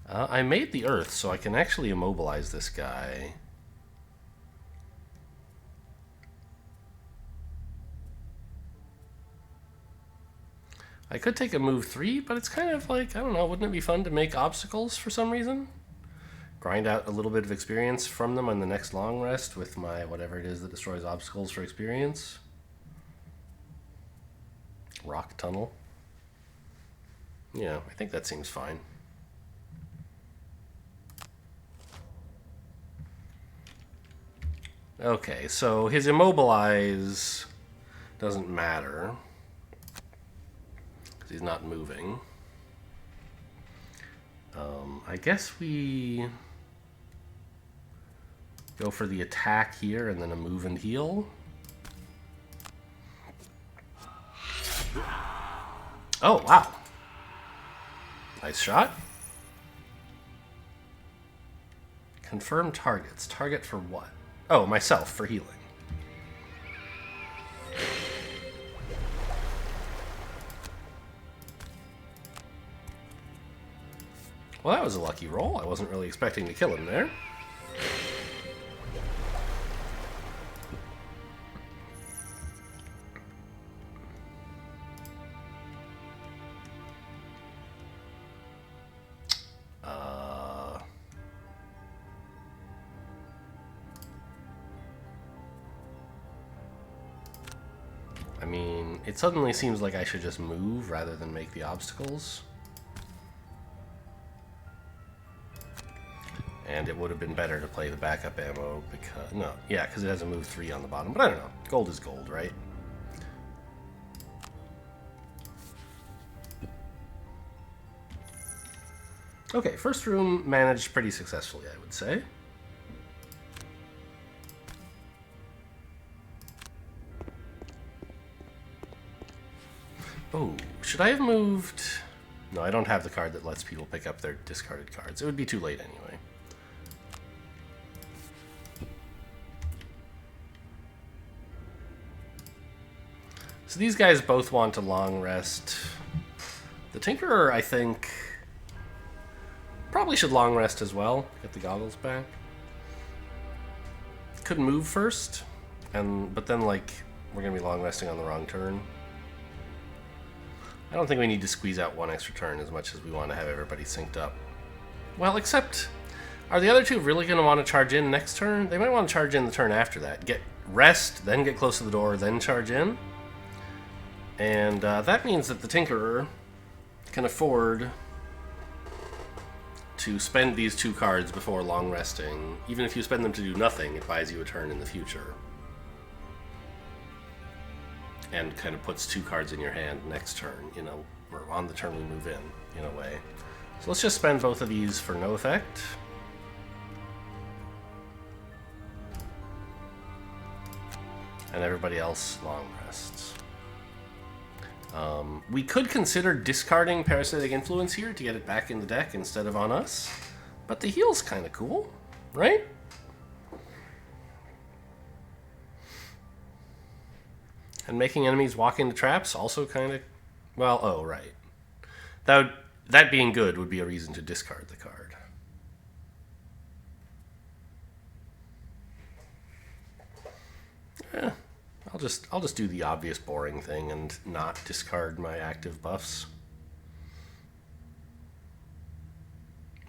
Speaker 1: I made the earth, so I can actually immobilize this guy. I could take a move 3, but it's kind of like, I don't know, wouldn't it be fun to make obstacles for some reason? Grind out a little bit of experience from them on the next long rest with my whatever it is that destroys obstacles for experience. Rock tunnel. Yeah, I think that seems fine. Okay, so his immobilize doesn't matter because he's not moving. I guess we go for the attack here and then a move and heal. Oh, wow. Nice shot. Confirm targets. Target for what? Oh, myself, for healing. Well, that was a lucky roll. I wasn't really expecting to kill him there. I mean, it suddenly seems like I should just move rather than make the obstacles. And it would have been better to play the backup ammo because... No, yeah, because it has a move 3 on the bottom. But I don't know. Gold is gold, right? Okay, first room managed pretty successfully, I would say. Oh, should I have moved... No, I don't have the card that lets people pick up their discarded cards. It would be too late anyway. So these guys both want a long rest. The Tinkerer, I think, probably should long rest as well. Get the goggles back. Could move first, but then, like, we're going to be long resting on the wrong turn. I don't think we need to squeeze out one extra turn as much as we want to have everybody synced up. Well, except, are the other two really going to want to charge in next turn? They might want to charge in the turn after that. Get rest, then get close to the door, then charge in. And that means that the Tinkerer can afford to spend these 2 cards before long resting. Even if you spend them to do nothing, it buys you a turn in the future. And kind of puts 2 cards in your hand next turn, you know, or on the turn we move in a way. So let's just spend both of these for no effect. And everybody else long rests. We could consider discarding Parasitic Influence here to get it back in the deck instead of on us. But the heal's kind of cool, right? And making enemies walk into traps also kind of... Well, oh, right. That being good would be a reason to discard the card. I'll just do the obvious boring thing and not discard my active buffs.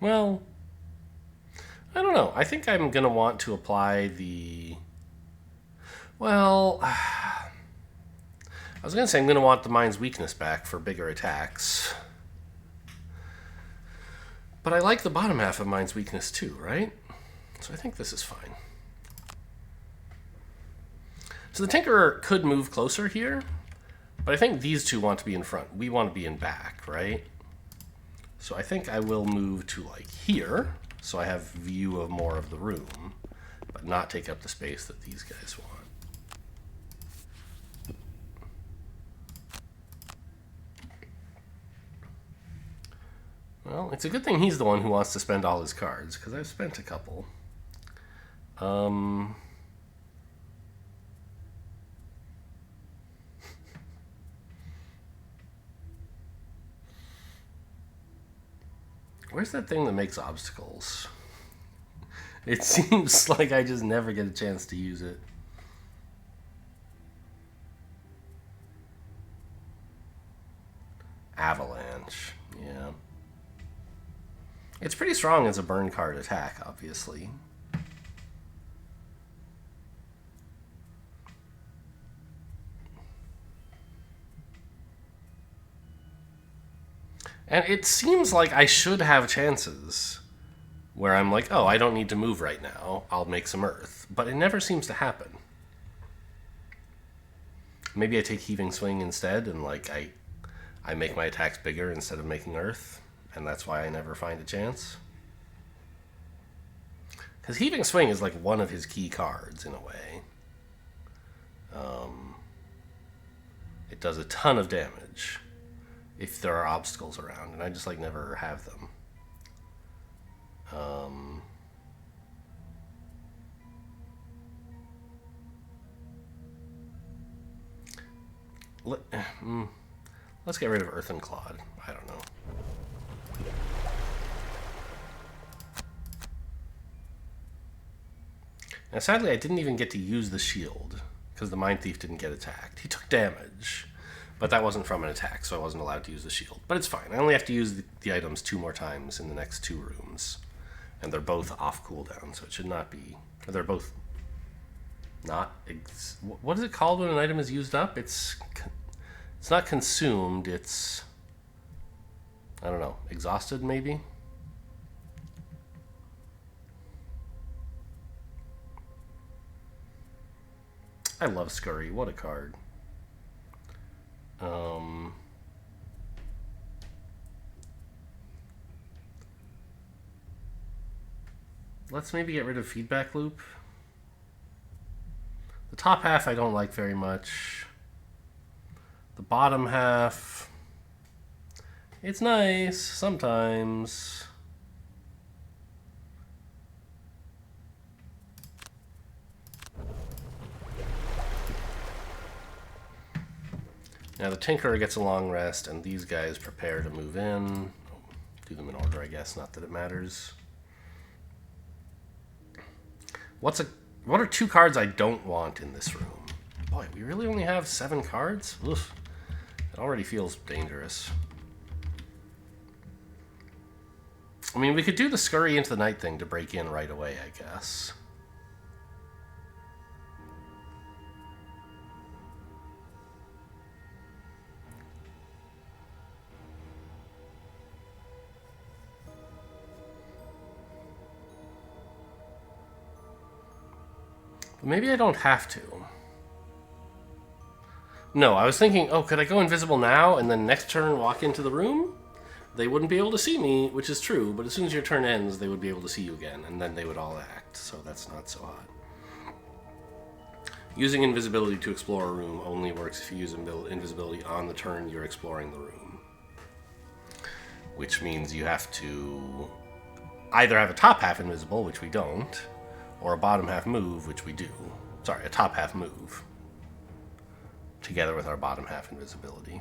Speaker 1: Well, I don't know. I think I'm going to want to apply the... Well, I was going to say I'm going to want the Mind's Weakness back for bigger attacks. But I like the bottom half of Mind's Weakness too, right? So I think this is fine. So the Tinkerer could move closer here, but I think these two want to be in front. We want to be in back, right? So I think I will move to like here, so I have view of more of the room, but not take up the space that these guys want. Well, it's a good thing he's the one who wants to spend all his cards, because I've spent a couple. Where's that thing that makes obstacles? It seems like I just never get a chance to use it. Avalanche, yeah. It's pretty strong as a burn card attack, obviously. And it seems like I should have chances where I'm like, oh, I don't need to move right now. I'll make some earth. But it never seems to happen. Maybe I take Heaving Swing instead and like I make my attacks bigger instead of making earth. And that's why I never find a chance. Because Heaving Swing is like one of his key cards in a way. It does a ton of damage if there are obstacles around, and I just like never have them. Let's get rid of Earth and Clod. I don't know. Now, sadly, I didn't even get to use the shield because the Mind Thief didn't get attacked. He took damage, but that wasn't from an attack, so I wasn't allowed to use the shield. But it's fine. I only have to use the items 2 more times in the next 2 rooms, and they're both off cooldown, so it should not be... They're both not... What is it called when an item is used up? It's not consumed, it's... I don't know. Exhausted, maybe? I love Scurry. What a card. Let's maybe get rid of Feedback Loop. The top half I don't like very much. The bottom half, it's nice sometimes. Now the Tinkerer gets a long rest, and these guys prepare to move in. Do them in order, I guess, not that it matters. What are 2 cards I don't want in this room? Boy, we really only have 7 cards? Oof. It already feels dangerous. I mean, we could do the Scurry into the Night thing to break in right away, I guess. Maybe I don't have to. No, I was thinking, oh, could I go invisible now and then next turn walk into the room? They wouldn't be able to see me, which is true, but as soon as your turn ends, they would be able to see you again, and then they would all act, so that's not so hot. Using invisibility to explore a room only works if you use invisibility on the turn you're exploring the room. Which means you have to either have a top half invisible, which we don't, or a bottom half move, which we do. Sorry, a top half move. together with our bottom half invisibility.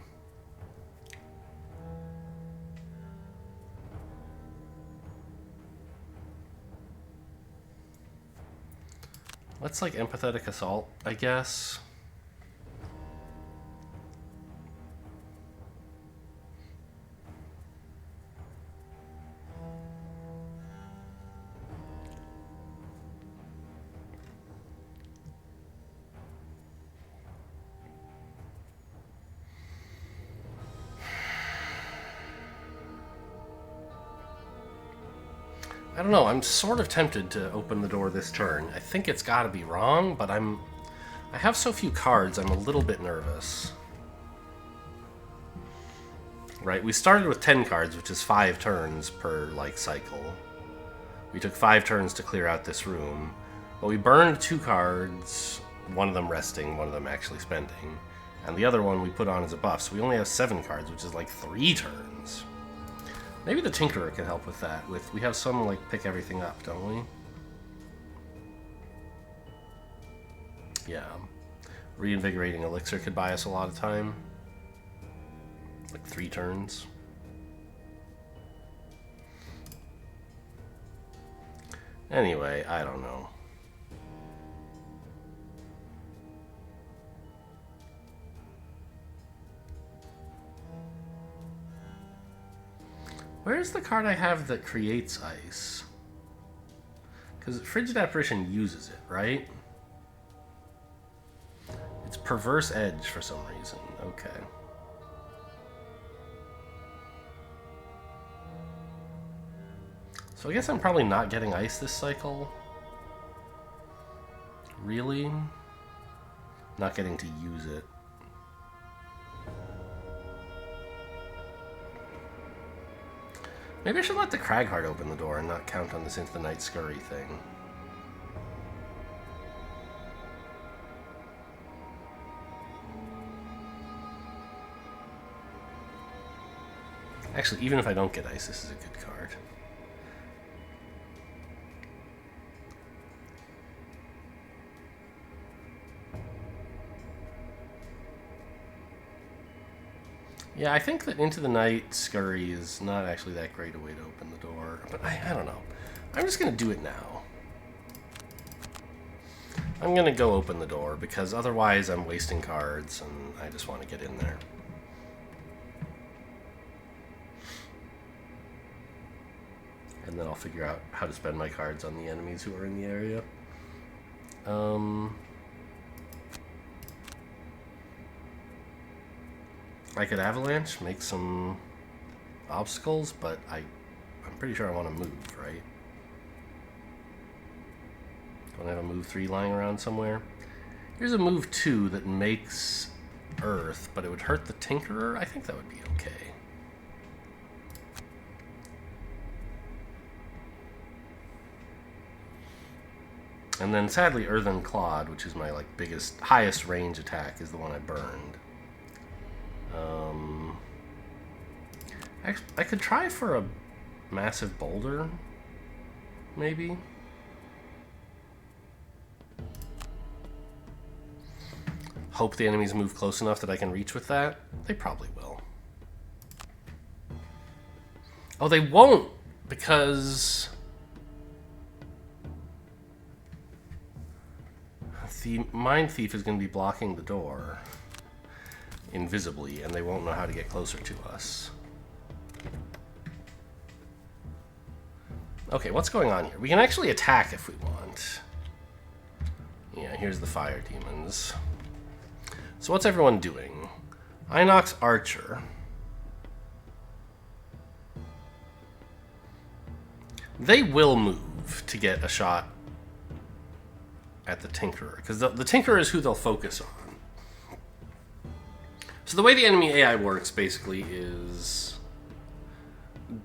Speaker 1: Let's like empathetic assault, I guess. I don't know, I'm sort of tempted to open the door this turn. I think it's gotta be wrong, but I have so few cards, I'm a little bit nervous. Right, we started with 10 cards, which is 5 turns per, like, cycle. We took 5 turns to clear out this room, but we burned 2 cards, one of them resting, one of them actually spending, and the other one we put on as a buff, so we only have 7 cards, which is like 3 turns. Maybe the Tinkerer can help with that. We have some, like, pick everything up, don't we? Yeah. Reinvigorating Elixir could buy us a lot of time. Like 3 turns. Anyway, I don't know. Where's the card I have that creates ice? Because Frigid Apparition uses it, right? It's Perverse Edge for some reason. Okay. So I guess I'm probably not getting ice this cycle. Really? Not getting to use it. Maybe I should let the Cragheart open the door and not count on this Into the Night Scurry thing. Actually, even if I don't get ice, this is a good card. Yeah, I think that Into the Night Scurry is not actually that great a way to open the door, but I don't know. I'm just going to do it now. I'm going to go open the door, because otherwise I'm wasting cards, and I just want to get in there. And then I'll figure out how to spend my cards on the enemies who are in the area. I could Avalanche, make some obstacles, but I'm pretty sure I want to move, right? Don't I have a move 3 lying around somewhere? Here's a move 2 that makes Earth, but it would hurt the Tinkerer. I think that would be okay. And then sadly Earthen Clod, which is my like highest range attack, is the one I burned. I could try for a massive boulder, maybe. Hope the enemies move close enough that I can reach with that. They probably will. Oh, they won't, because the Mind Thief is going to be blocking the door invisibly, and they won't know how to get closer to us. Okay, what's going on here? We can actually attack if we want. Yeah, here's the fire demons. So what's everyone doing? Inox Archer. They will move to get a shot at the Tinkerer, because the Tinkerer is who they'll focus on. So the way the enemy AI works, basically, is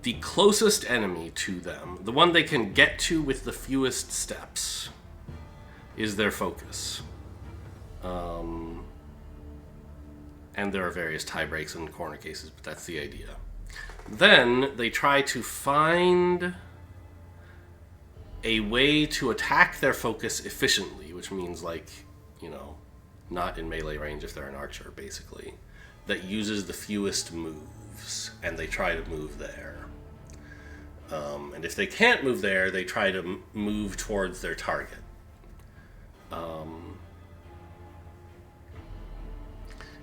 Speaker 1: the closest enemy to them, the one they can get to with the fewest steps, is their focus. And there are various tie breaks and corner cases, but that's the idea. Then they try to find a way to attack their focus efficiently, which means, like, you know, not in melee range if they're an archer, basically, that uses the fewest moves, and they try to move there. And if they can't move there, they try to move towards their target.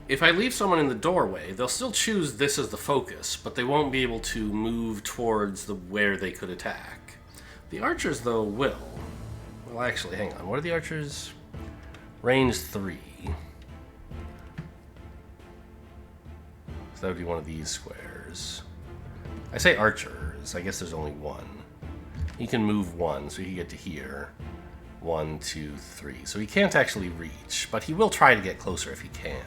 Speaker 1: If I leave someone in the doorway, they'll still choose this as the focus, but they won't be able to move towards where they could attack. The archers, though, will. Well, actually, hang on. What are the archers? Range 3. So that would be one of these squares. I say archers. I guess there's only one. He can move 1, so he can get to here. 1, 2, 3. So he can't actually reach, but he will try to get closer if he can.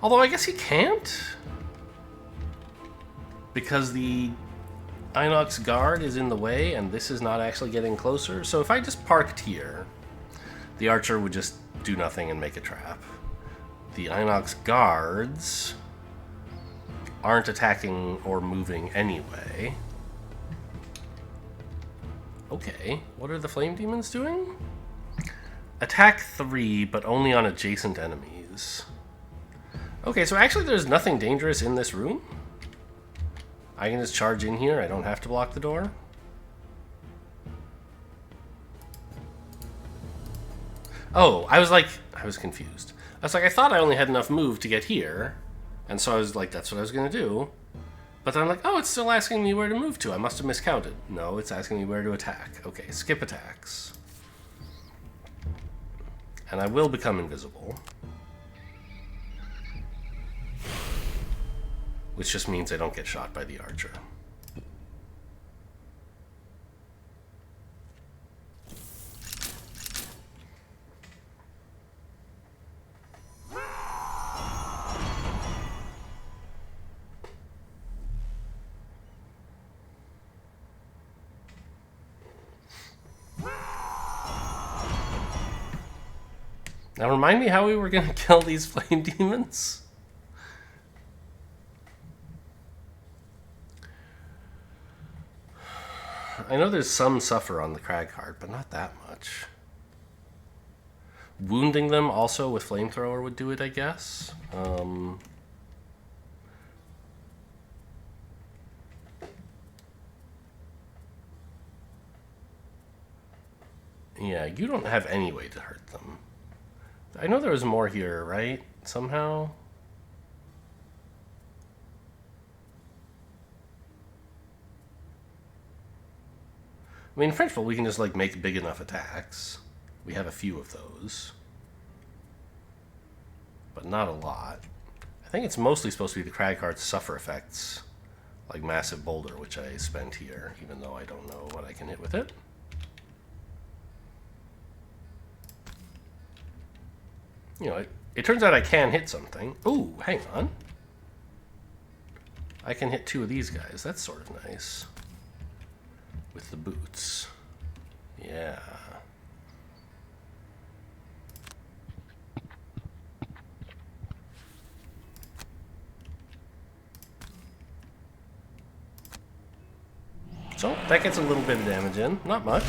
Speaker 1: Although I guess he can't, because the Inox guard is in the way, and this is not actually getting closer. So if I just parked here, the archer would just do nothing and make a trap. The Inox guards aren't attacking or moving anyway. Okay, what are the flame demons doing? Attack 3, but only on adjacent enemies. Okay, so actually there's nothing dangerous in this room. I can just charge in here. I don't have to block the door. Oh, I was confused. I was like, I thought I only had enough move to get here. And so I was like, that's what I was going to do. But then I'm like, oh, it's still asking me where to move to. I must have miscounted. No, it's asking me where to attack. Okay, skip attacks. And I will become invisible. Which just means I don't get shot by the archer. Now remind me how we were going to kill these flame demons? I know there's some suffer on the Cragheart, but not that much. Wounding them also with flamethrower would do it, I guess. Yeah, you don't have any way to hurt them. I know there was more here, right? Somehow? I mean, in principle, we can just, like, make big enough attacks. We have a few of those. But not a lot. I think it's mostly supposed to be the Cragheart's suffer effects. Like Massive Boulder, which I spent here, even though I don't know what I can hit with it. You know, it turns out I can hit something. Ooh, hang on. I can hit 2 of these guys. That's sort of nice. With the boots. Yeah. So, that gets a little bit of damage in. Not much,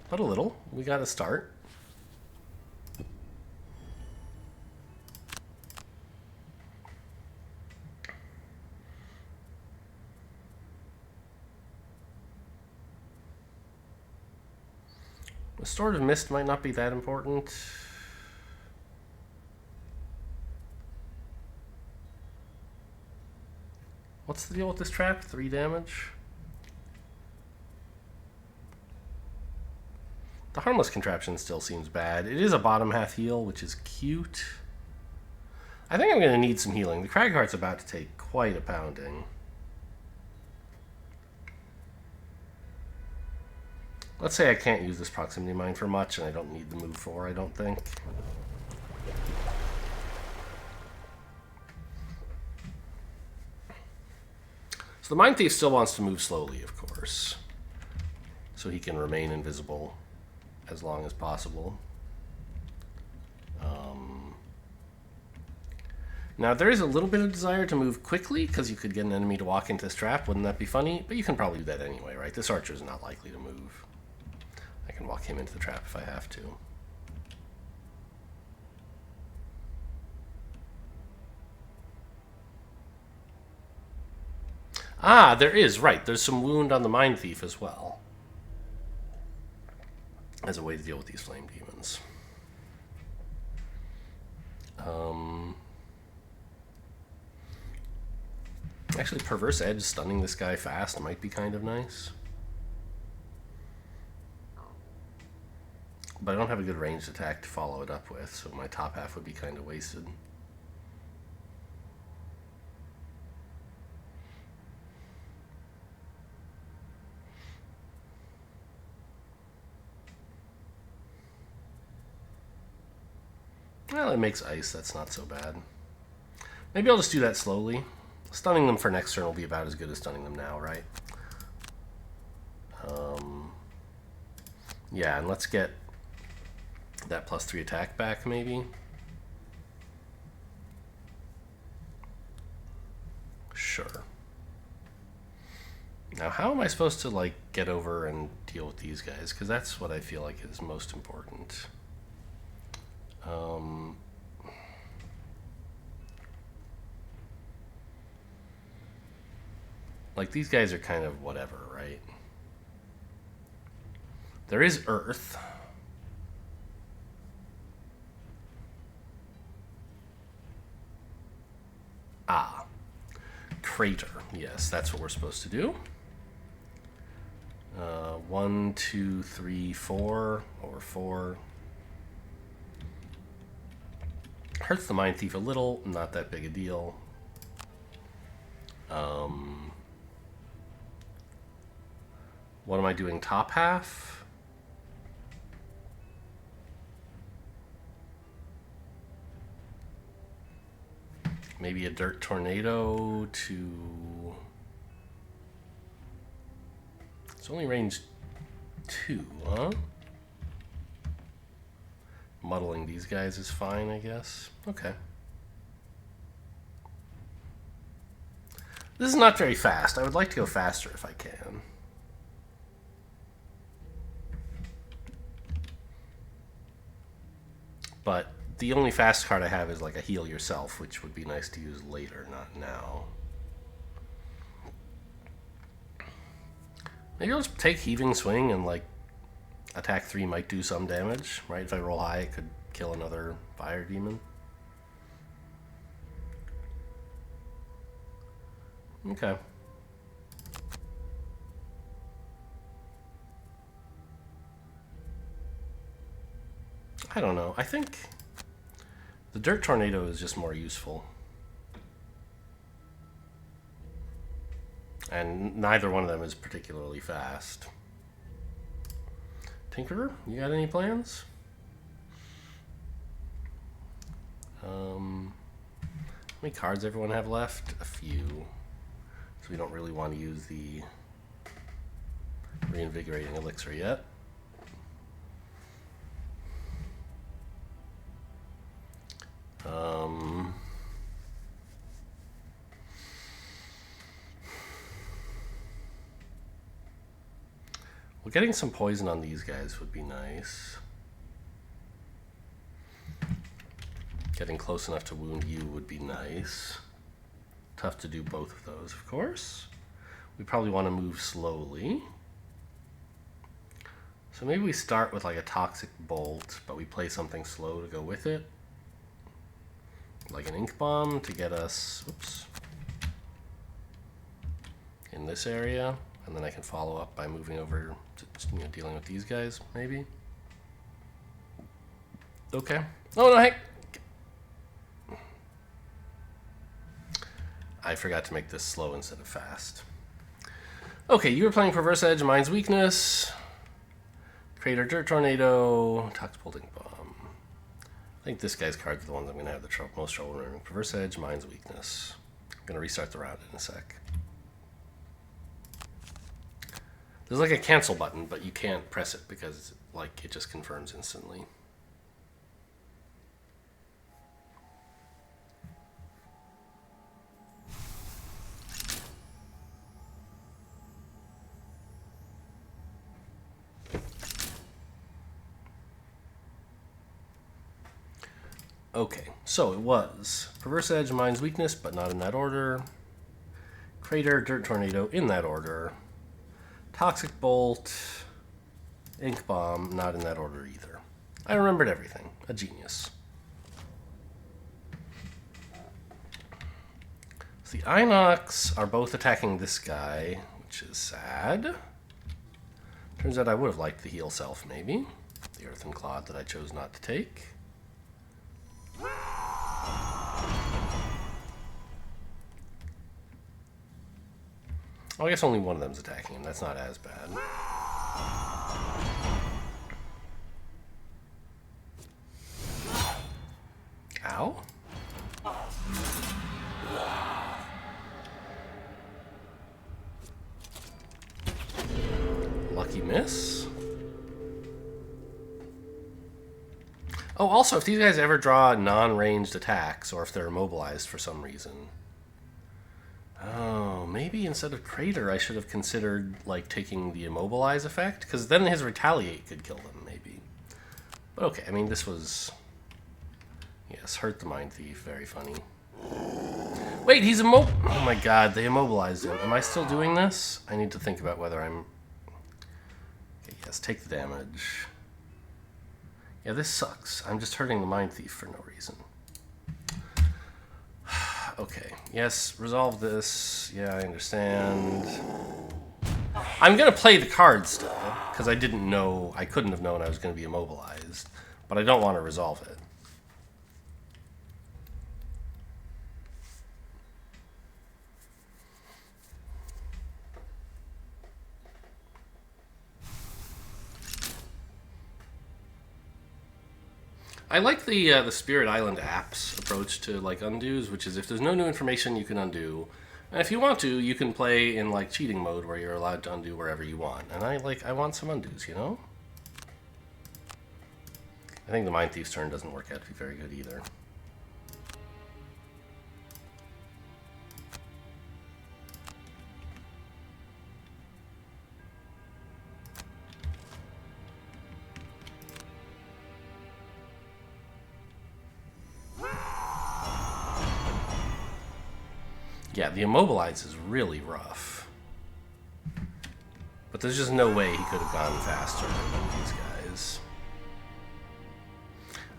Speaker 1: but a little. We got a start. Restorative Mist might not be that important. What's the deal with this trap? 3 damage? The Harmless Contraption still seems bad. It is a bottom half heal, which is cute. I think I'm going to need some healing. The Cragheart's about to take quite a pounding. Let's say I can't use this Proximity Mine for much, and I don't need the move 4, I don't think. So the Mind Thief still wants to move slowly, of course. So he can remain invisible as long as possible. Now, there is a little bit of desire to move quickly, because you could get an enemy to walk into this trap. Wouldn't that be funny? But you can probably do that anyway, right? This archer is not likely to move. I can walk him into the trap if I have to. Ah, there is, right. There's some wound on the Mind Thief as well. As a way to deal with these flame demons. Actually, Perverse Edge stunning this guy fast might be kind of nice. But I don't have a good ranged attack to follow it up with, so my top half would be kind of wasted. Well, it makes ice, that's not so bad. Maybe I'll just do that slowly. Stunning them for next turn will be about as good as stunning them now, right? Yeah, and let's get that +3 attack back, maybe. Sure. Now, how am I supposed to, like, get over and deal with these guys? Because that's what I feel like is most important. Like, these guys are kind of whatever, right? There is Earth. Ah. Crater. Yes, that's what we're supposed to do. 1, 2, 3, 4. Over 4. Hurts the Mind Thief a little. Not that big a deal. What am I doing? Top half? Maybe a Dirt Tornado to... It's only range 2, huh? Muddling these guys is fine, I guess. Okay. This is not very fast. I would like to go faster if I can. But the only fast card I have is like a Heal Yourself, which would be nice to use later, not now. Maybe I'll just take Heaving Swing and like attack 3 might do some damage, right? If I roll high, it could kill another fire demon. Okay. I don't know. I think the Dirt Tornado is just more useful. And neither one of them is particularly fast. Tinkerer, you got any plans? How many cards everyone have left? A few. So we don't really want to use the Reinvigorating Elixir yet. Well, getting some poison on these guys would be nice. Getting close enough to wound you would be nice. Tough to do both of those, of course. We probably want to move slowly. So maybe we start with like a Toxic Bolt, but we play something slow to go with it. Like an Ink Bomb to get us, oops, in this area. And then I can follow up by moving over to, dealing with these guys, maybe. Okay. Oh, no, hey! I forgot to make this slow instead of fast. Okay, you were playing Perverse Edge, Mind's Weakness, Crater, Dirt Tornado, Toxic Bolt, Ink Bomb. I think this guy's cards are the ones I'm going to have the most trouble remembering. Perverse Edge, Mind's Weakness. I'm going to restart the round in a sec. There's like a cancel button, but you can't press it because like it just confirms instantly. Okay, so it was Perverse Edge, Mind's Weakness, but not in that order. Crater, Dirt Tornado, in that order. Toxic Bolt, Ink Bomb, not in that order either. I remembered everything. A genius. So the Inox are both attacking this guy, which is sad. Turns out I would have liked the heal self, maybe. The Earthen Clod that I chose not to take. Oh, I guess only one of them's attacking him. That's not as bad. Ow. Lucky miss. Oh, also, if these guys ever draw non-ranged attacks, or if they're immobilized for some reason... Oh, maybe instead of Crater, I should have considered, like, taking the Immobilize effect, because then his Retaliate could kill them, maybe. But okay, I mean, this was... Yes, hurt the Mind Thief, very funny. Wait, he's oh my god, they immobilized him. Am I still doing this? I need to think about whether I'm... Okay, yes, take the damage. Yeah, this sucks. I'm just hurting the Mind Thief for no reason. Okay, yes, resolve this. Yeah, I understand. I'm gonna play the card still, because I didn't know, I couldn't have known I was gonna be immobilized, but I don't want to resolve it. I like the Spirit Island app's approach to like undos, which is if there's no new information, you can undo, and if you want to, you can play in like cheating mode where you're allowed to undo wherever you want. And I want some undos, you know. I think the Mind Thief's turn doesn't work out to be very good either. Yeah, the Immobilize is really rough. But there's just no way he could have gone faster than these guys.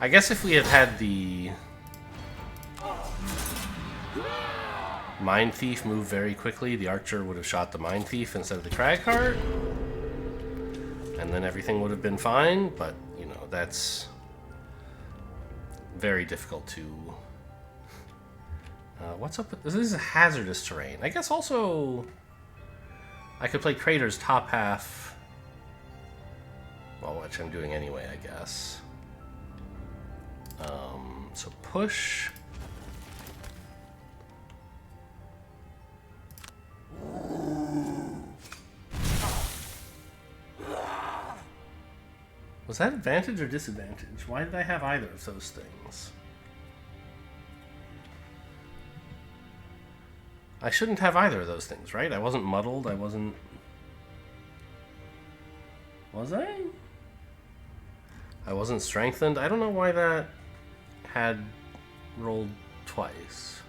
Speaker 1: I guess if we had had the Mind Thief move very quickly, the Archer would have shot the Mind Thief instead of the Cragheart. And then everything would have been fine, but, you know, that's very difficult to... what's up with this? This is hazardous terrain. I guess also I could play Crater's top half. Well, which I'm doing anyway, I guess. So push. Was that advantage or disadvantage? Why did I have either of those things? I shouldn't have either of those things, right? I wasn't muddled, I wasn't... Was I? I wasn't strengthened? I don't know why that had rolled twice.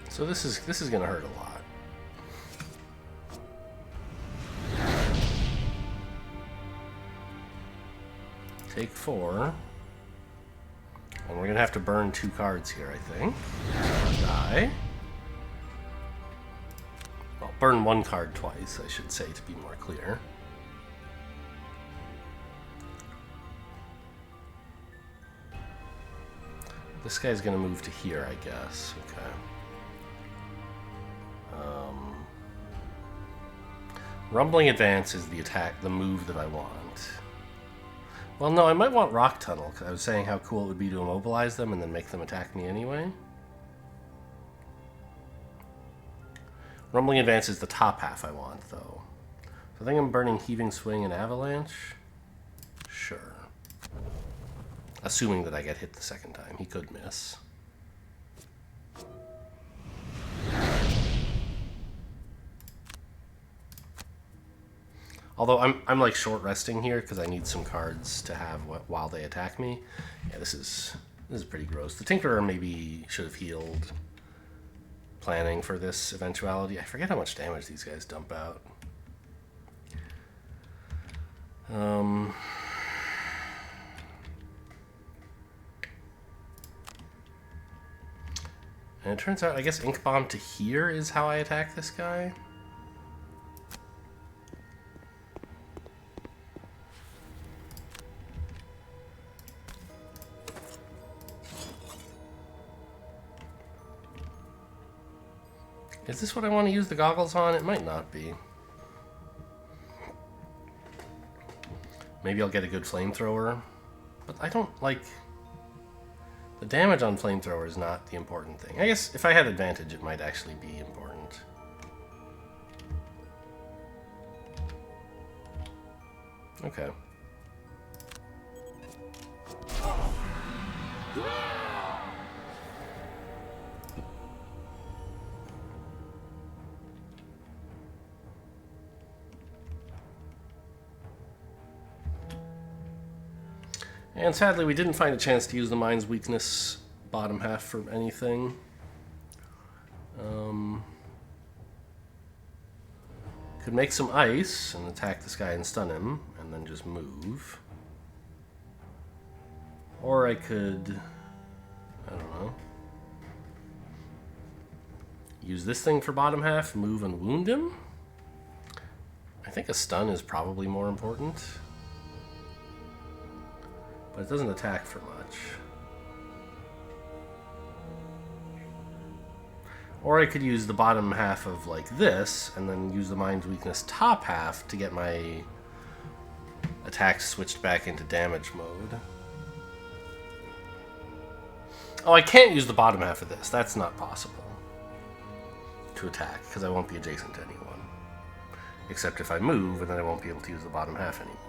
Speaker 1: So this is gonna hurt a lot. Take 4. And we're gonna have to burn 2 cards here, I think. Die. Well, burn 1 card twice, I should say, to be more clear. This guy's gonna move to here, I guess. Okay. Rumbling Advance is the attack, the move that I want. Well, no, I might want Rock Tunnel, because I was saying how cool it would be to immobilize them and then make them attack me anyway. Rumbling Advance is the top half I want, though. So I think I'm burning Heaving Swing and Avalanche. Sure. Assuming that I get hit the second time. He could miss. Although I'm like short resting here because I need some cards to have while they attack me. Yeah, this is pretty gross. The Tinkerer maybe should have healed, planning for this eventuality. I forget how much damage these guys dump out. And it turns out, I guess Ink Bomb to here is how I attack this guy. Is this what I want to use the goggles on? It might not be. Maybe I'll get a good flamethrower. But I don't like... The damage on flamethrower is not the important thing. I guess if I had advantage, it might actually be important. Okay. And sadly, we didn't find a chance to use the Mind's Weakness bottom half for anything. Could make some ice and attack this guy and stun him, and then just move. Or I could, I don't know, use this thing for bottom half, move and wound him. I think a stun is probably more important. But it doesn't attack for much. Or I could use the bottom half of like this, and then use the Mind's Weakness top half to get my attacks switched back into damage mode. Oh, I can't use the bottom half of this. That's not possible to attack, because I won't be adjacent to anyone. Except if I move, and then I won't be able to use the bottom half anymore.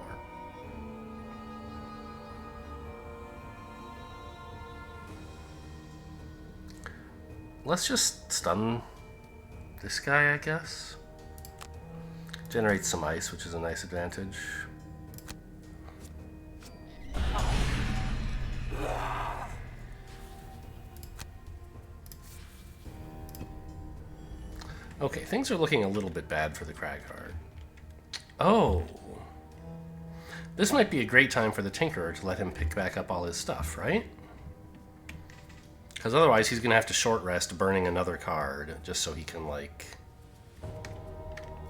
Speaker 1: Let's just stun this guy, I guess. Generate some ice, which is a nice advantage. Okay, things are looking a little bit bad for the Cragheart. Oh. This might be a great time for the Tinkerer to let him pick back up all his stuff, right? Because otherwise he's going to have to short rest burning another card just so he can, like,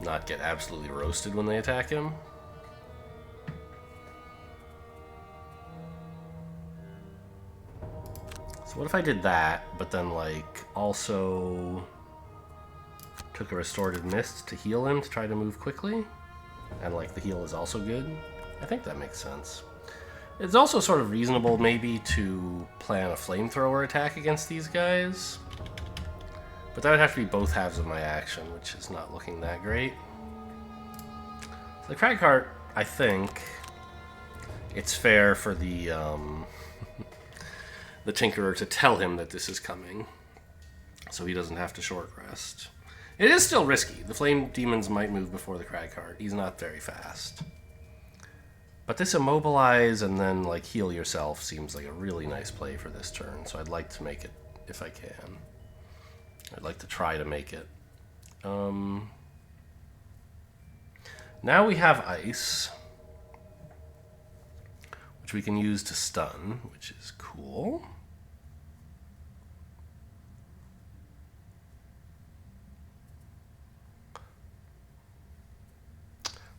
Speaker 1: not get absolutely roasted when they attack him. So what if I did that, but then, like, also took a Restorative Mist to heal him to try to move quickly? And, like, the heal is also good? I think that makes sense. It's also sort of reasonable, maybe, to plan a flamethrower attack against these guys. But that would have to be both halves of my action, which is not looking that great. So the Cragheart, I think, it's fair for the the Tinkerer to tell him that this is coming, so he doesn't have to short rest. It is still risky. The Flame Demons might move before the Cragheart. He's not very fast. But this immobilize and then like heal yourself seems like a really nice play for this turn, so I'd like to make it if I can. I'd like to try to make it. Now we have ice, which we can use to stun, which is cool.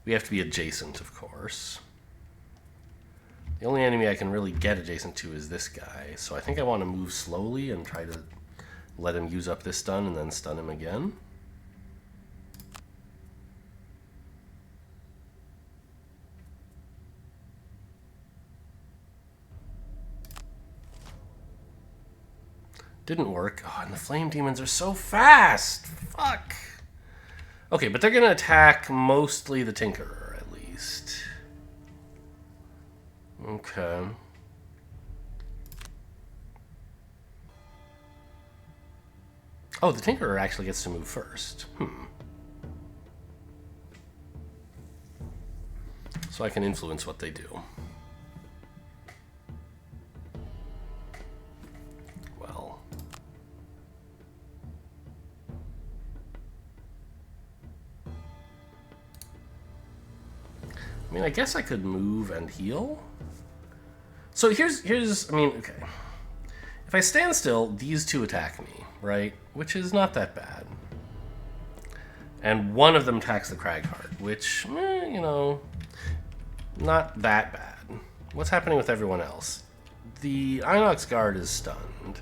Speaker 1: We have to be adjacent, of course. The only enemy I can really get adjacent to is this guy, so I think I want to move slowly and try to let him use up this stun and then stun him again. Didn't work. Oh, and the Flame Demons are so fast! Fuck! Okay, but they're going to attack mostly the Tinkerer, at least. Okay. Oh, the Tinkerer actually gets to move first. So I can influence what they do. Well. I mean, I guess I could move and heal. So here's I mean, okay. If I stand still, these two attack me, right? Which is not that bad. And one of them attacks the Cragheart, which, you know, not that bad. What's happening with everyone else? The Inox Guard is stunned.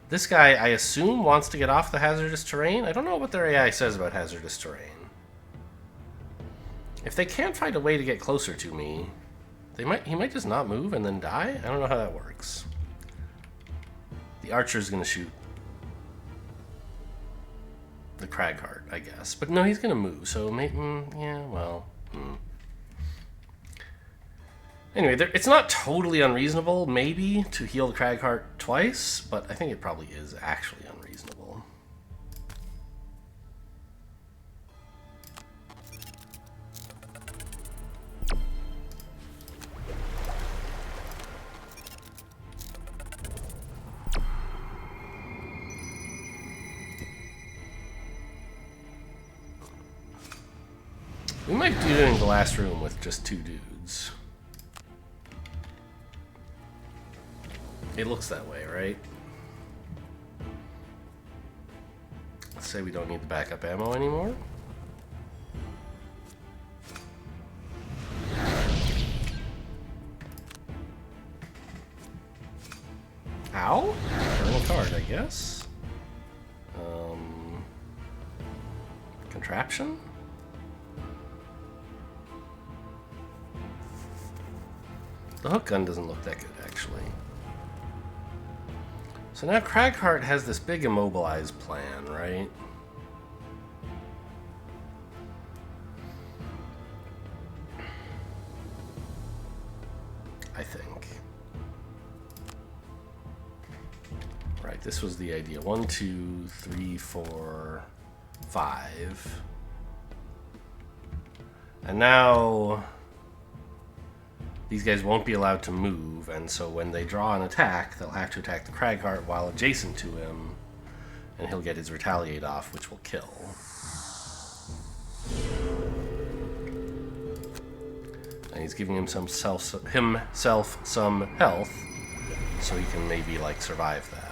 Speaker 1: This guy, I assume, wants to get off the hazardous terrain. I don't know what their AI says about hazardous terrain. If they can't find a way to get closer to me, he might just not move and then die? I don't know how that works. The archer's gonna shoot the Cragheart, I guess. But no, he's gonna move, so maybe, yeah, well. Anyway, it's not totally unreasonable, maybe, to heal the Cragheart twice, but I think it probably is actually unreasonable. We might be doing the last room with just 2 dudes. It looks that way, right? Let's say we don't need the backup ammo anymore. Ow? Burn a card, I guess. Contraption? The hook gun doesn't look that good, actually. So now Cragheart has this big immobilize plan, right? I think. Right, this was the idea. 1, 2, 3, 4, 5. And now these guys won't be allowed to move, and so when they draw an attack, they'll have to attack the Cragheart while adjacent to him, and he'll get his retaliate off, which will kill. And he's giving himself some health, so he can maybe, like, survive that.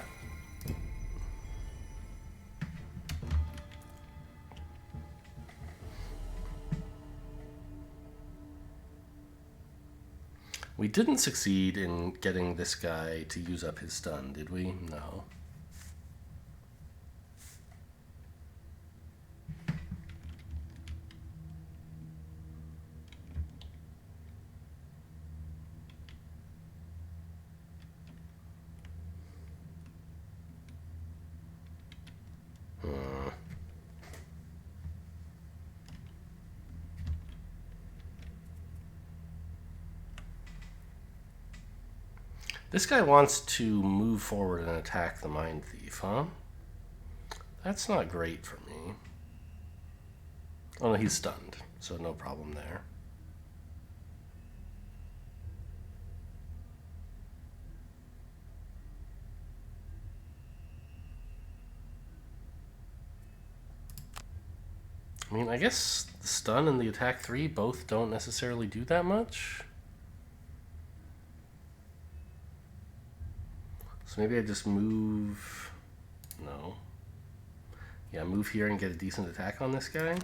Speaker 1: We didn't succeed in getting this guy to use up his stun, did we? No. This guy wants to move forward and attack the Mind Thief, huh? That's not great for me. Oh no, he's stunned, so no problem there. I mean, I guess the stun and the attack 3 both don't necessarily do that much. So maybe I just move... No. Yeah, move here and get a decent attack on this guy.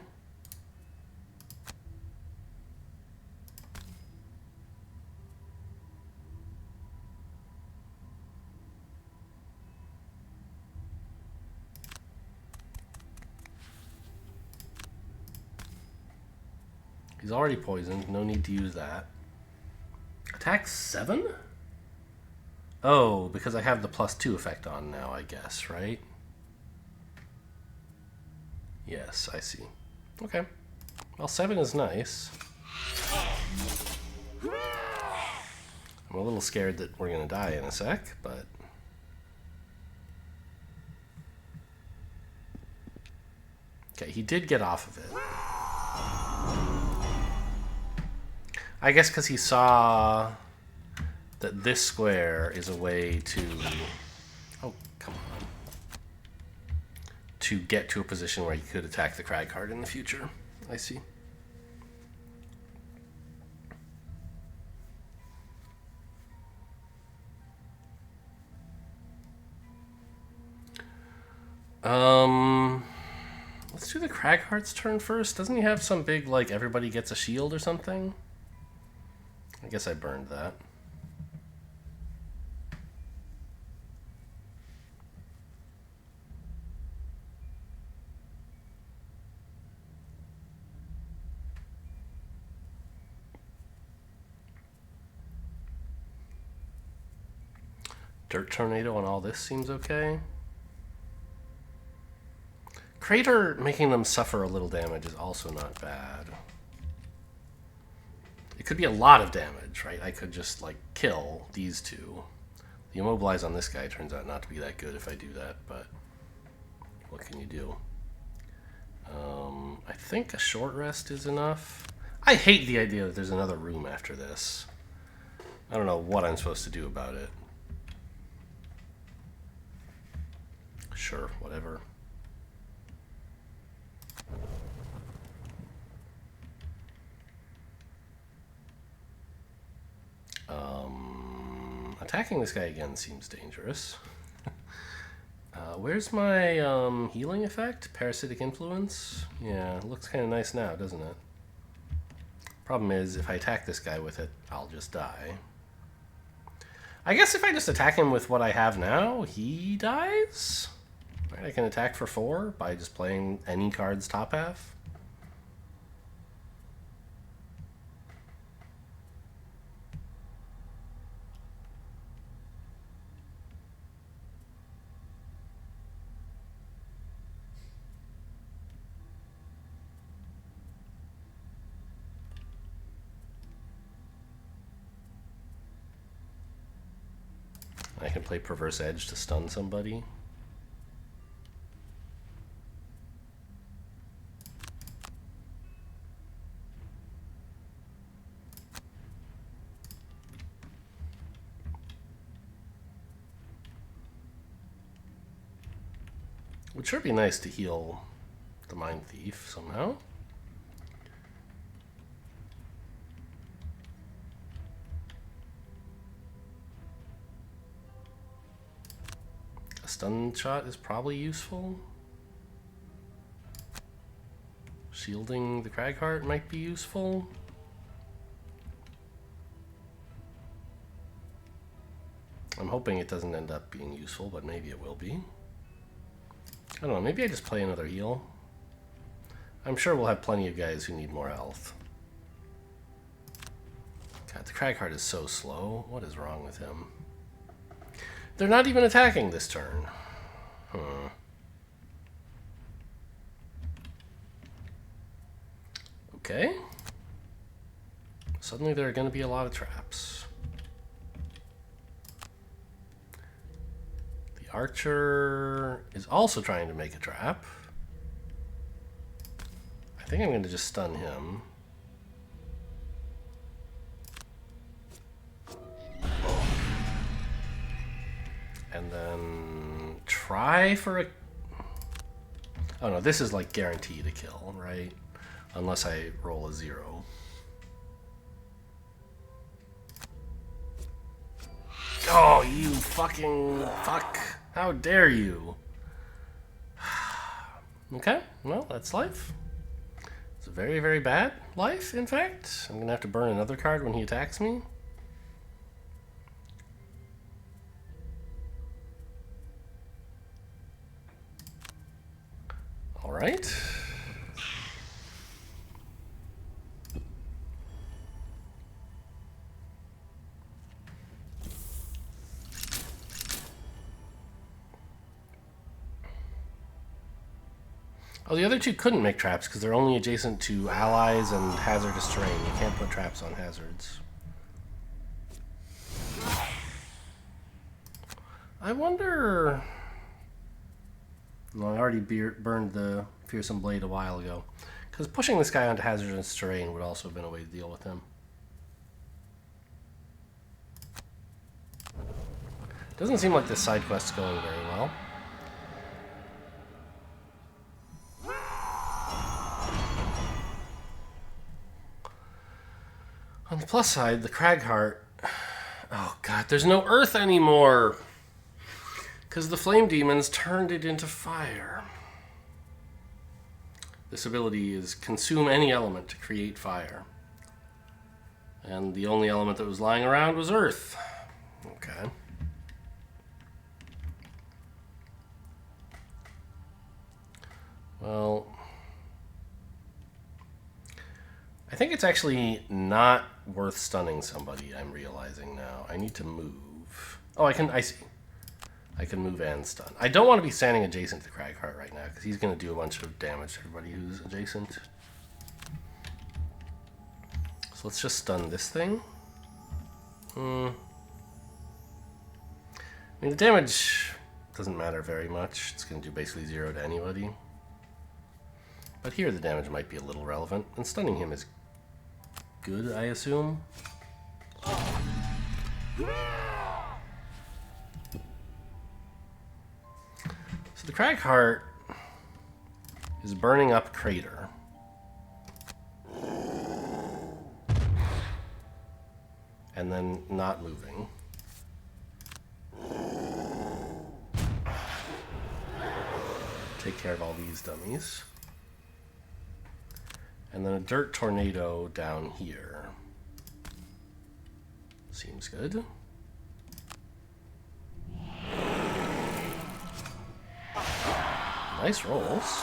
Speaker 1: He's already poisoned, no need to use that. Attack 7? Oh, because I have the +2 effect on now, I guess, right? Yes, I see. Okay. Well, 7 is nice. I'm a little scared that we're gonna die in a sec, but... Okay, he did get off of it. I guess because he saw that this square is a way to... Oh, come on. To get to a position where he could attack the Cragheart in the future. I see. Let's do the Cragheart's turn first. Doesn't he have some big, like, everybody gets a shield or something? I guess I burned that. Dirt Tornado and all this seems okay. Crater making them suffer a little damage is also not bad. It could be a lot of damage, right? I could just, like, kill these two. The immobilize on this guy turns out not to be that good if I do that, but what can you do? I think a short rest is enough. I hate the idea that there's another room after this. I don't know what I'm supposed to do about it. Sure, whatever. Attacking this guy again seems dangerous. Where's my healing effect? Parasitic influence? Yeah, it looks kind of nice now, doesn't it? Problem is, if I attack this guy with it, I'll just die. I guess if I just attack him with what I have now, he dies? Right, I can attack for 4 by just playing any card's top half. I can play Perverse Edge to stun somebody. Would sure be nice to heal the Mind Thief somehow. A stun shot is probably useful. Shielding the Cragheart might be useful. I'm hoping it doesn't end up being useful, but maybe it will be. I don't know, maybe I just play another heal. I'm sure we'll have plenty of guys who need more health. God, the Cragheart is so slow. What is wrong with him? They're not even attacking this turn. Okay. Suddenly there are going to be a lot of traps. The archer is also trying to make a trap. I think I'm going to just stun him. And then try for a... Oh no, this is like guaranteed a kill, right? Unless I roll a 0. Oh, you fucking fuck. How dare you? Okay, well, that's life. It's a very, very bad life, in fact. I'm going to have to burn another card when he attacks me. All right. Oh, the other two couldn't make traps because they're only adjacent to allies and hazardous terrain. You can't put traps on hazards. I wonder... No, I already burned the Fearsome Blade a while ago. Because pushing this guy onto hazardous terrain would also have been a way to deal with him. Doesn't seem like this side quest's going very well. On the plus side, the Cragheart... Oh god, there's no earth anymore! Because the flame demons turned it into fire. This ability is consume any element to create fire. And the only element that was lying around was earth. Okay. Well, I think it's actually not worth stunning somebody, I'm realizing now. I need to move. Oh, I see. I can move and stun. I don't want to be standing adjacent to Cragheart right now, because he's going to do a bunch of damage to everybody who's adjacent. So let's just stun this thing. I mean, the damage doesn't matter very much. It's going to do basically 0 to anybody. But here the damage might be a little relevant, and stunning him is good, I assume. So the Cragheart is burning up Crater. And then not moving. Take care of all these dummies. And then a dirt tornado down here. Seems good. Nice rolls.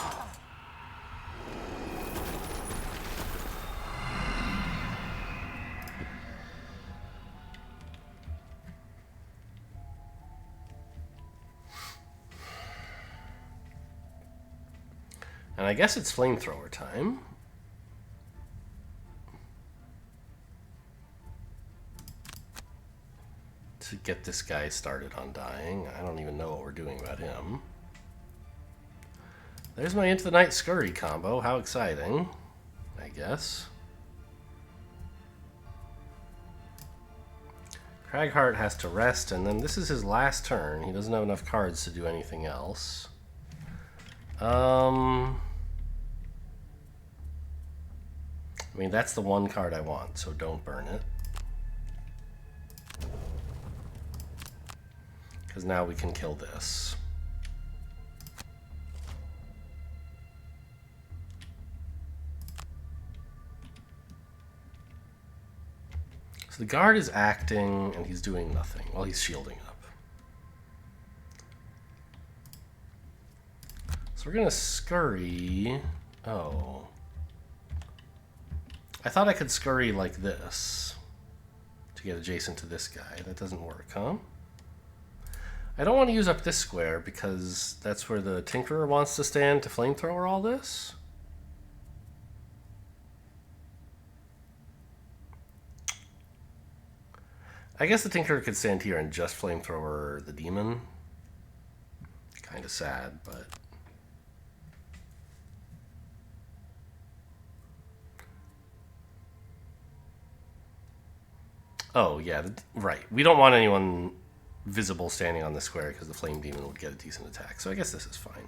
Speaker 1: And I guess it's flamethrower time. To get this guy started on dying. I don't even know what we're doing about him. There's my Into the Night Scurry combo. How exciting, I guess. Cragheart has to rest, and then this is his last turn. He doesn't have enough cards to do anything else. I mean, that's the one card I want, so don't burn it. Because now we can kill this. So the guard is acting, and he's doing nothing. Well, he's shielding up. So we're going to scurry. Oh. I thought I could scurry like this to get adjacent to this guy. That doesn't work, huh? I don't want to use up this square because that's where the Tinkerer wants to stand to flamethrower all this. I guess the Tinkerer could stand here and just flamethrower the demon. Kind of sad, but... Oh, yeah, right. We don't want anyone visible standing on the square because the flame demon would get a decent attack. So I guess this is fine.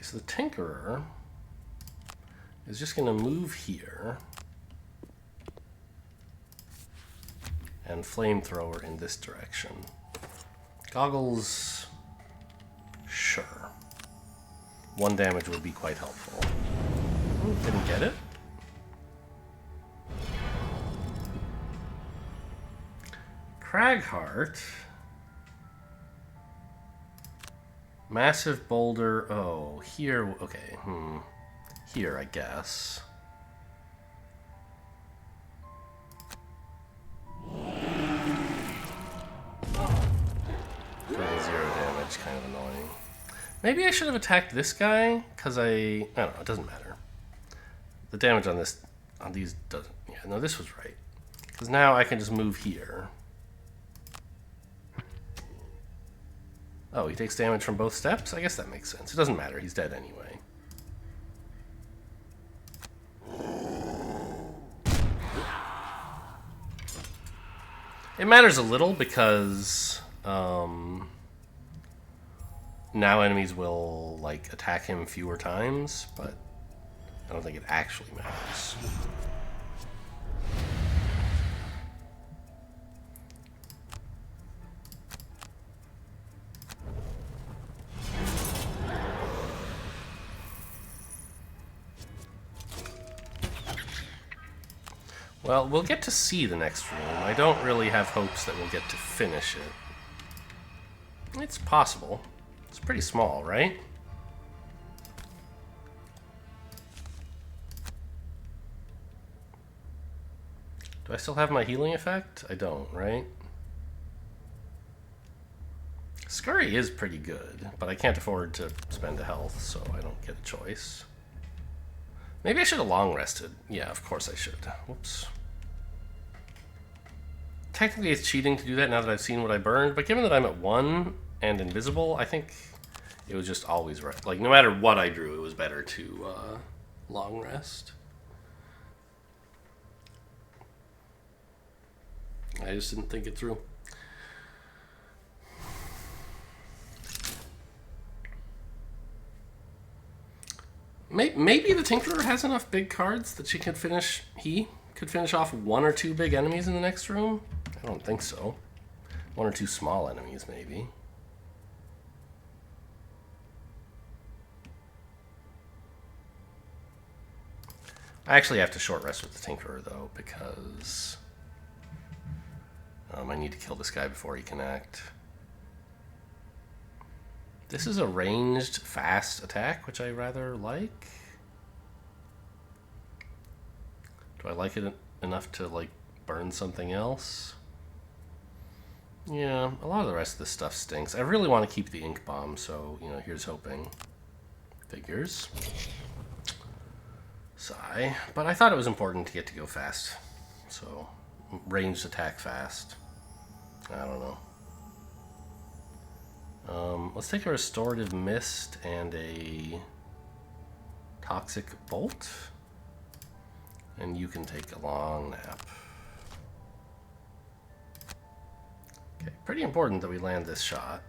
Speaker 1: So the Tinkerer is just going to move here and flamethrower in this direction. Goggles, sure. 1 damage would be quite helpful. Ooh, didn't get it. Cragheart. Massive boulder. Oh, here. Okay. Here, I guess. For his kind of annoying. Maybe I should have attacked this guy, because I don't know, it doesn't matter. The damage on these doesn't, yeah, no, this was right. Because now I can just move here. Oh, he takes damage from both steps? I guess that makes sense. It doesn't matter, he's dead anyway. It matters a little because now enemies will like attack him fewer times, but I don't think it actually matters. Well, we'll get to see the next room. I don't really have hopes that we'll get to finish it. It's possible. It's pretty small, right? Do I still have my healing effect? I don't, right? Scurry is pretty good, but I can't afford to spend a health, so I don't get a choice. Maybe I should have long rested. Yeah, of course I should. Whoops. Technically it's cheating to do that now that I've seen what I burned, but given that I'm at 1 and invisible, I think it was just always right. Like, no matter what I drew, it was better to long rest. I just didn't think it through. Maybe the Tinkerer has enough big cards that he could finish off 1 or 2 big enemies in the next room? I don't think so. 1 or 2 small enemies, maybe. I actually have to short rest with the Tinkerer, though, because I need to kill this guy before he can act. This is a ranged, fast attack, which I rather like. Do I like it enough to, like, burn something else? Yeah, a lot of the rest of this stuff stinks. I really want to keep the ink bomb, so, you know, here's hoping. Figures. Sigh. But I thought it was important to get to go fast. So, ranged attack fast. I don't know. Let's take a Restorative Mist and a Toxic Bolt. And you can take a long nap. Okay, pretty important that we land this shot.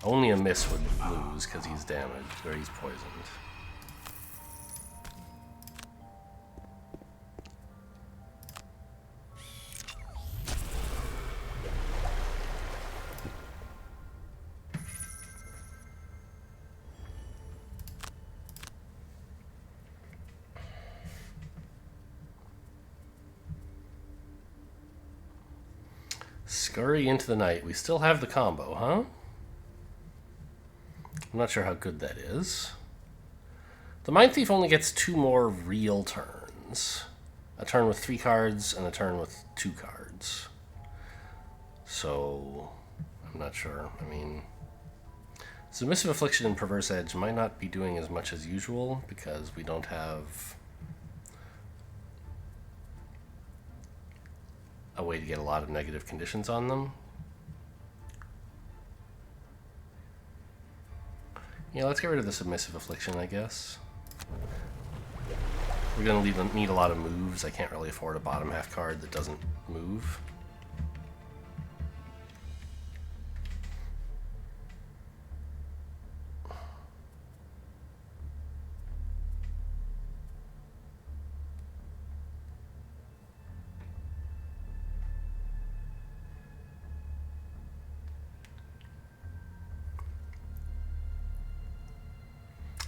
Speaker 1: Only a miss would lose because he's damaged, or he's poisoned. Scurry into the night. We still have the combo, huh? I'm not sure how good that is. The Mind Thief only gets 2 more real turns. A turn with 3 cards and a turn with 2 cards. So, I'm not sure. I mean, Submissive Affliction and Perverse Edge might not be doing as much as usual because we don't have a way to get a lot of negative conditions on them. Yeah, let's get rid of the Submissive Affliction, I guess. We're going to need a lot of moves. I can't really afford a bottom half card that doesn't move.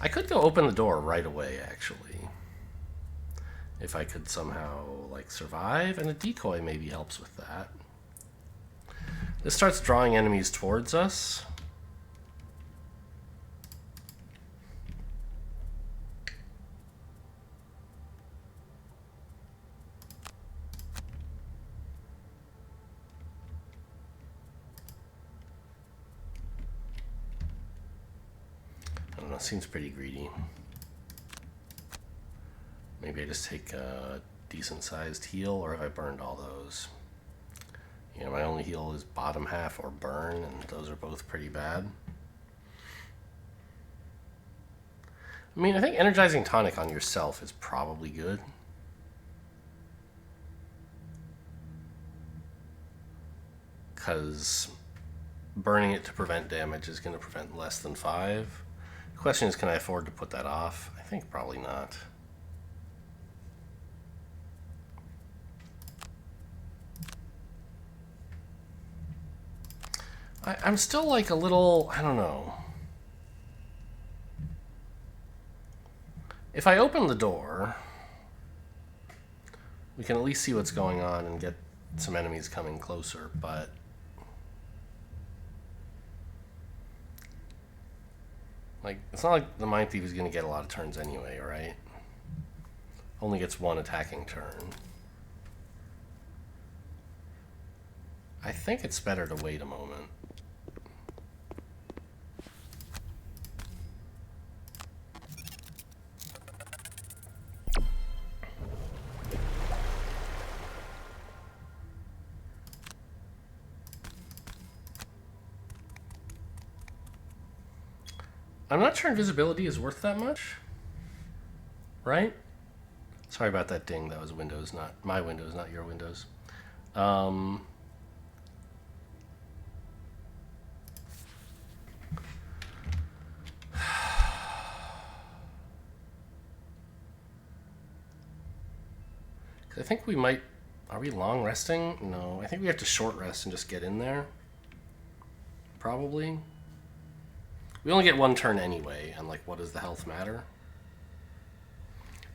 Speaker 1: I could go open the door right away, actually. If I could somehow, like, survive, and a decoy maybe helps with that. This starts drawing enemies towards us. seems pretty greedy. Maybe I just take a decent-sized heal, or have I burned all those? You know, my only heal is bottom half or burn, and those are both pretty bad. I mean, I think energizing tonic on yourself is probably good. Because burning it to prevent damage is going to prevent less than 5. The question is, can I afford to put that off? I think probably not. I'm still like a little, I don't know. If I open the door, we can at least see what's going on and get some enemies coming closer, but like, it's not like the Mind Thief is going to get a lot of turns anyway, right? Only gets one attacking turn. I think it's better to wait a moment. I'm not sure invisibility is worth that much. Right? Sorry about that ding. That was Windows, not my Windows, not your Windows. I think we might... Are we long resting? No. I think we have to short rest and just get in there. Probably. We only get one turn anyway, and like, what does the health matter?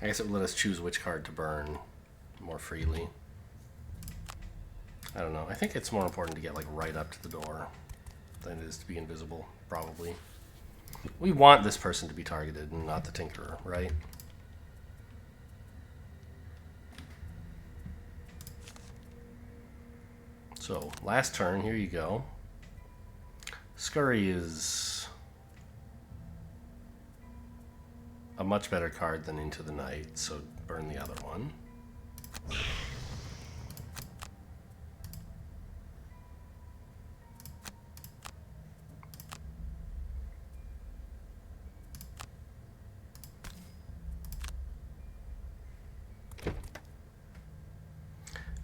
Speaker 1: I guess it would let us choose which card to burn more freely. I don't know. I think it's more important to get like right up to the door than it is to be invisible, probably. We want this person to be targeted and not the Tinkerer, right? So, last turn, here you go. Scurry is a much better card than Into the Night, so burn the other one.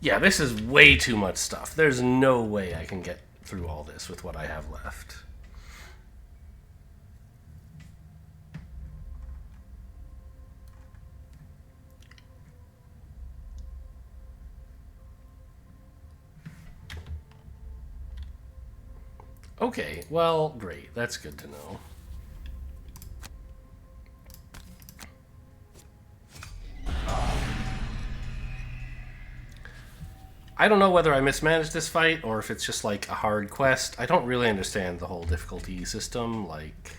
Speaker 1: Yeah, this is way too much stuff. There's no way I can get through all this with what I have left. Okay, well, great. That's good to know. I don't know whether I mismanaged this fight or if it's just like a hard quest. I don't really understand the whole difficulty system. Like,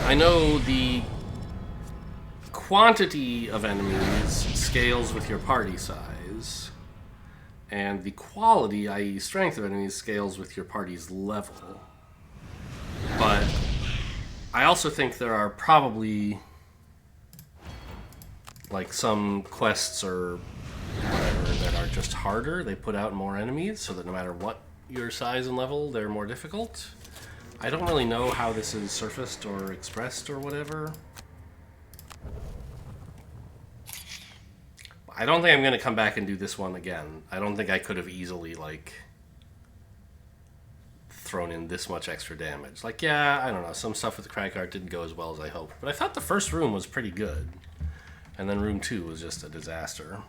Speaker 1: I know the quantity of enemies scales with your party size, and the quality, i.e. strength of enemies, scales with your party's level. But I also think there are probably like some quests or whatever that are just harder. They put out more enemies so that no matter what your size and level, they're more difficult. I don't really know how this is surfaced or expressed or whatever. I don't think I'm going to come back and do this one again. I don't think I could have easily, like, thrown in this much extra damage. Like, yeah, I don't know. Some stuff with the Cragheart didn't go as well as I hoped. But I thought the first room was pretty good. And then room 2 was just a disaster.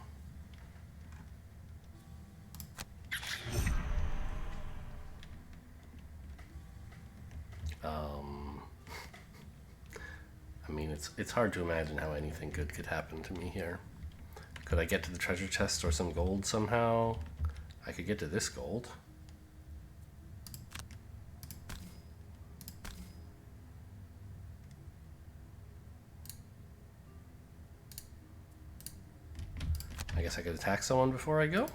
Speaker 1: I mean, it's hard to imagine how anything good could happen to me here. Could I get to the treasure chest or some gold somehow? I could get to this gold. I guess I could attack someone before I go.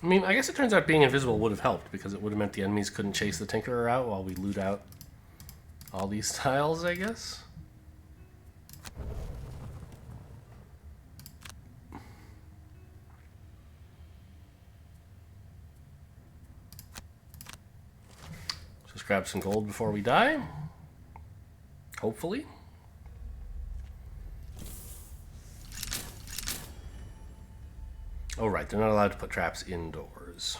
Speaker 1: I mean, I guess it turns out being invisible would have helped, because it would have meant the enemies couldn't chase the Tinkerer out while we loot out all these tiles, I guess. Just grab some gold before we die. Hopefully. Oh, right, they're not allowed to put traps indoors.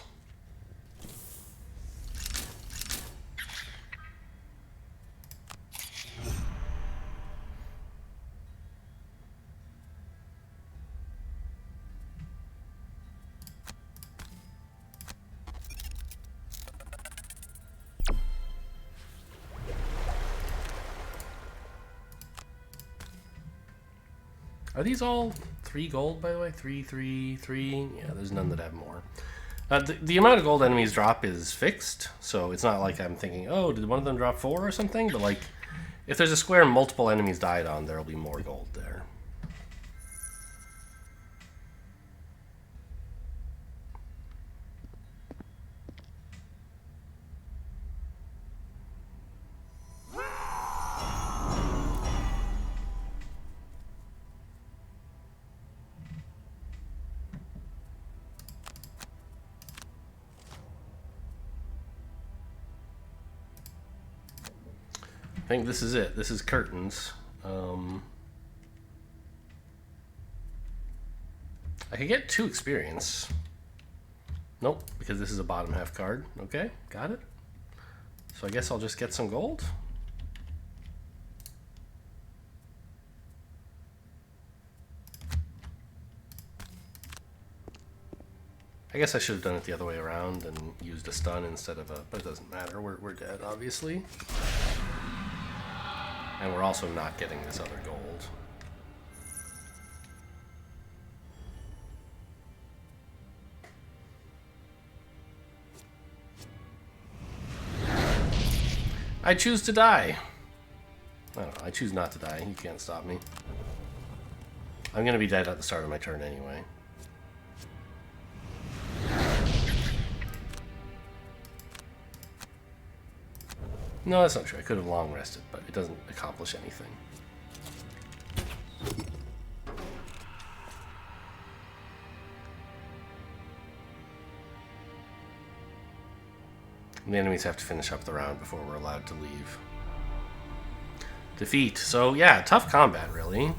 Speaker 1: Are these all 3 gold, by the way? 3, 3, 3? Yeah, there's none that have more. The amount of gold enemies drop is fixed, so it's not like I'm thinking, oh, did one of them drop 4 or something? But, like, if there's a square multiple enemies died on, there'll be more gold there. I think this is it. This is curtains. I could get 2 experience. Nope, because this is a bottom half card. Okay, got it. So I guess I'll just get some gold. I guess I should have done it the other way around and used a stun instead of a... But it doesn't matter. We're dead, obviously. And we're also not getting this other gold. I choose to die. I don't know. I choose not to die. You can't stop me. I'm going to be dead at the start of my turn anyway. No, that's not true. I could have long rested, but it doesn't accomplish anything. And the enemies have to finish up the round before we're allowed to leave. Defeat. So yeah, tough combat, really.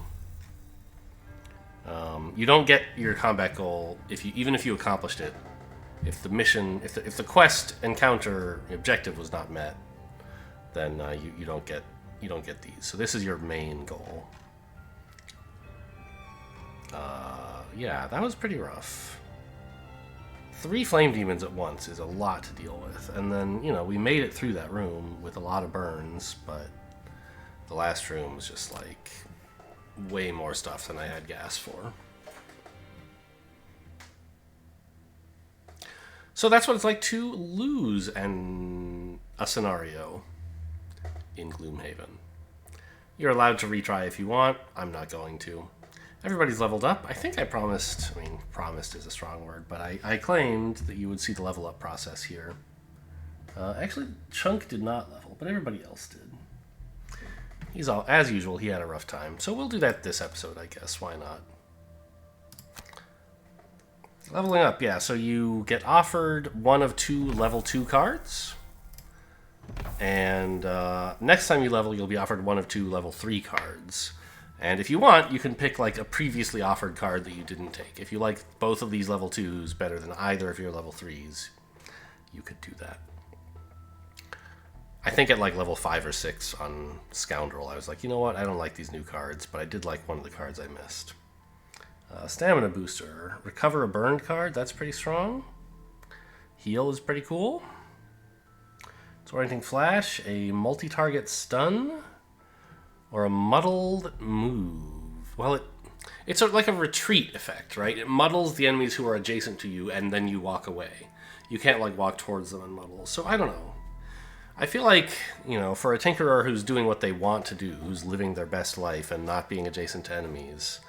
Speaker 1: You don't get your combat goal even if you accomplished it. If the mission, if the quest encounter objective was not met, then you don't get these. So this is your main goal. Yeah, that was pretty rough. 3 flame demons at once is a lot to deal with, and then we made it through that room with a lot of burns, but the last room was just like way more stuff than I had gas for. So that's what it's like to lose a scenario in Gloomhaven. You're allowed to retry if you want. I'm not going to. Everybody's leveled up. I think I promised, promised is a strong word, but I claimed that you would see the level up process here. Actually, Chunk did not level, but everybody else did. As usual, he had a rough time. So we'll do that this episode, I guess. Why not? Leveling up, yeah. So you get offered one of 2 level 2 cards. And next time you level, you'll be offered one of 2 level 3 cards. And if you want, you can pick like a previously offered card that you didn't take. If you like both of these level 2s better than either of your level 3s, you could do that. I think at like level 5 or 6 on Scoundrel, I was like, you know what? I don't like these new cards, but I did like one of the cards I missed. Stamina booster. Recover a burned card. That's pretty strong. Heal is pretty cool. Disorienting flash. A multi-target stun. Or a muddled move. Well, it's sort of like a retreat effect, right? It muddles the enemies who are adjacent to you, and then you walk away. You can't like walk towards them and muddle. So I don't know. I feel like, for a Tinkerer who's doing what they want to do, who's living their best life and not being adjacent to enemies,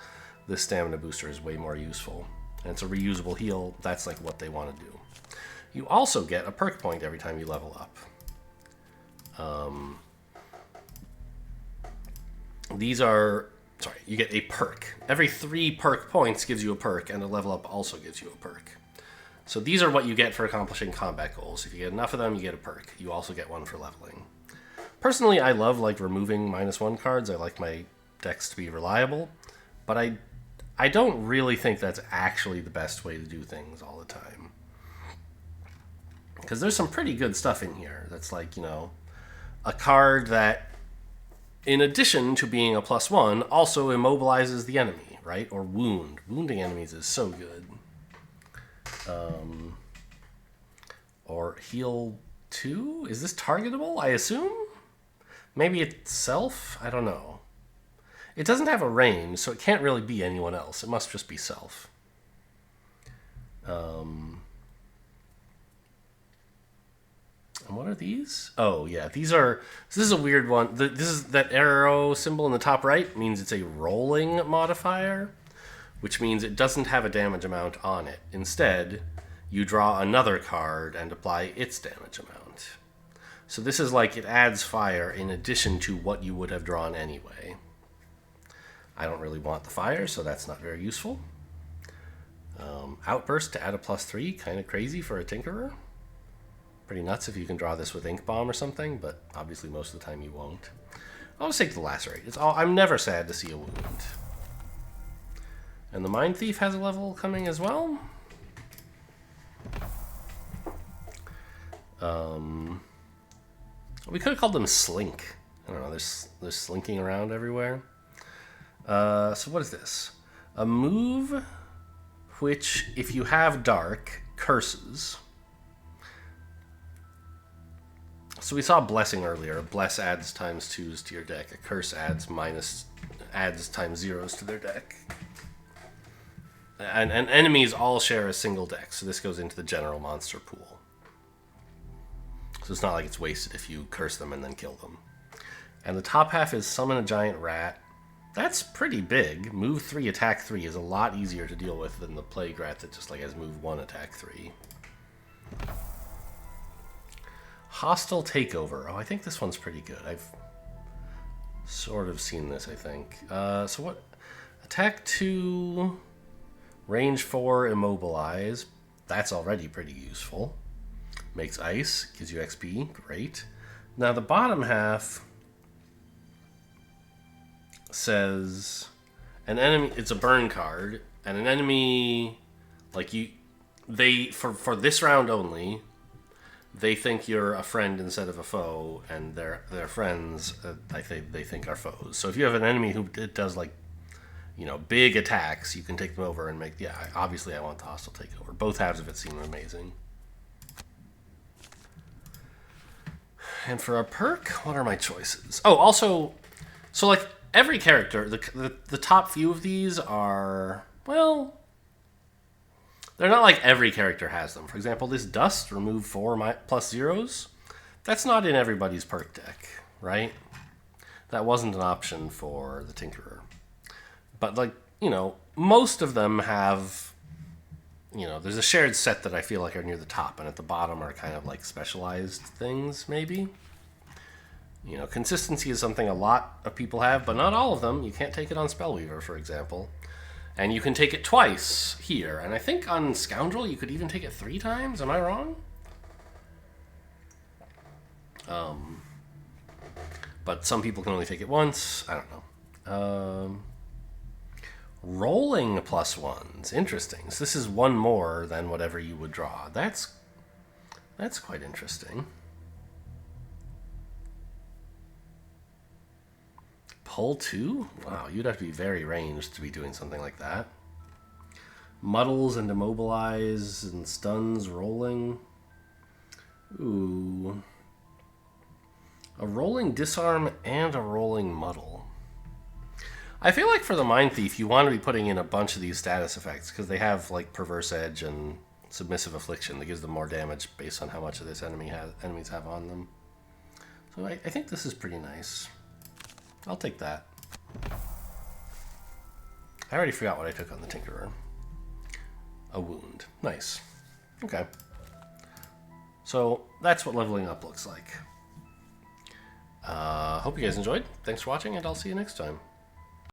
Speaker 1: this stamina booster is way more useful. and it's a reusable heal, that's like what they want to do. You also get a perk point every time you level up. These are... Sorry, you get a perk. Every 3 perk points gives you a perk, and a level up also gives you a perk. So these are what you get for accomplishing combat goals. If you get enough of them, you get a perk. You also get one for leveling. Personally, I love like removing -1 cards. I like my decks to be reliable, but I don't really think that's actually the best way to do things all the time. Because there's some pretty good stuff in here that's like, you know, a card that, in addition to being a +1, also immobilizes the enemy, right? Or wound. Wounding enemies is so good. Or heal 2? Is this targetable, I assume? Maybe it's self? I don't know. It doesn't have a range, so it can't really be anyone else. It must just be self. And what are these? Oh, yeah. These are... This is a weird one. This is that arrow symbol in the top right means it's a rolling modifier, which means it doesn't have a damage amount on it. Instead, you draw another card and apply its damage amount. So this is like it adds fire in addition to what you would have drawn anyway. I don't really want the fire, so that's not very useful. Outburst to add a +3, kind of crazy for a Tinkerer. Pretty nuts if you can draw this with Ink Bomb or something, but obviously most of the time you won't. I'll just take the Lacerate. I'm never sad to see a wound. And the Mind Thief has a level coming as well. We could have called them Slink. I don't know, they're slinking around everywhere. So what is this? A move which, if you have Dark, curses. So we saw Blessing earlier. Bless adds ×2s to your deck. A Curse adds ×0s to their deck. And enemies all share a single deck, so this goes into the general monster pool. So it's not like it's wasted if you curse them and then kill them. And the top half is Summon a Giant Rat. That's pretty big. Move 3, attack 3 is a lot easier to deal with than the Plague Rat that just like has move 1, attack 3. Hostile Takeover. Oh, I think this one's pretty good. I've sort of seen this, I think. So what? Attack 2, range 4, immobilize. That's already pretty useful. Makes ice, gives you XP. Great. Now the bottom half says an enemy. It's a burn card, and an enemy, like you, for this round only, they think you're a friend instead of a foe, and their friends, they think are foes. So if you have an enemy who does like, you know, big attacks, you can take them over and make. Yeah, obviously I want the hostile takeover. Both halves of it seem amazing. And for a perk, what are my choices? Oh, also, so like every character, the top few of these are, well, they're not like every character has them. For example, this Dust, remove 4 +0s. That's not in everybody's perk deck, right? That wasn't an option for the Tinkerer. But like, you know, most of them have, you know, there's a shared set that I feel like are near the top, and at the bottom are kind of like specialized things, maybe. You know, consistency is something a lot of people have, but not all of them. You can't take it on Spellweaver, for example. And you can take it twice here. And I think on Scoundrel you could even take it 3 times. Am I wrong? But some people can only take it once. I don't know. Rolling +1s. Interesting. So this is 1 more than whatever you would draw. That's quite interesting. Pull 2? Wow, you'd have to be very ranged to be doing something like that. Muddles and immobilize and stuns rolling. Ooh. A rolling disarm and a rolling muddle. I feel like for the Mind Thief, you want to be putting in a bunch of these status effects because they have like Perverse Edge and Submissive Affliction that gives them more damage based on how much of this enemies have on them. So I think this is pretty nice. I'll take that. I already forgot what I took on the Tinkerer. a wound. Nice. Okay. So that's what leveling up looks like. Hope you guys enjoyed. Thanks for watching, and I'll see you next time.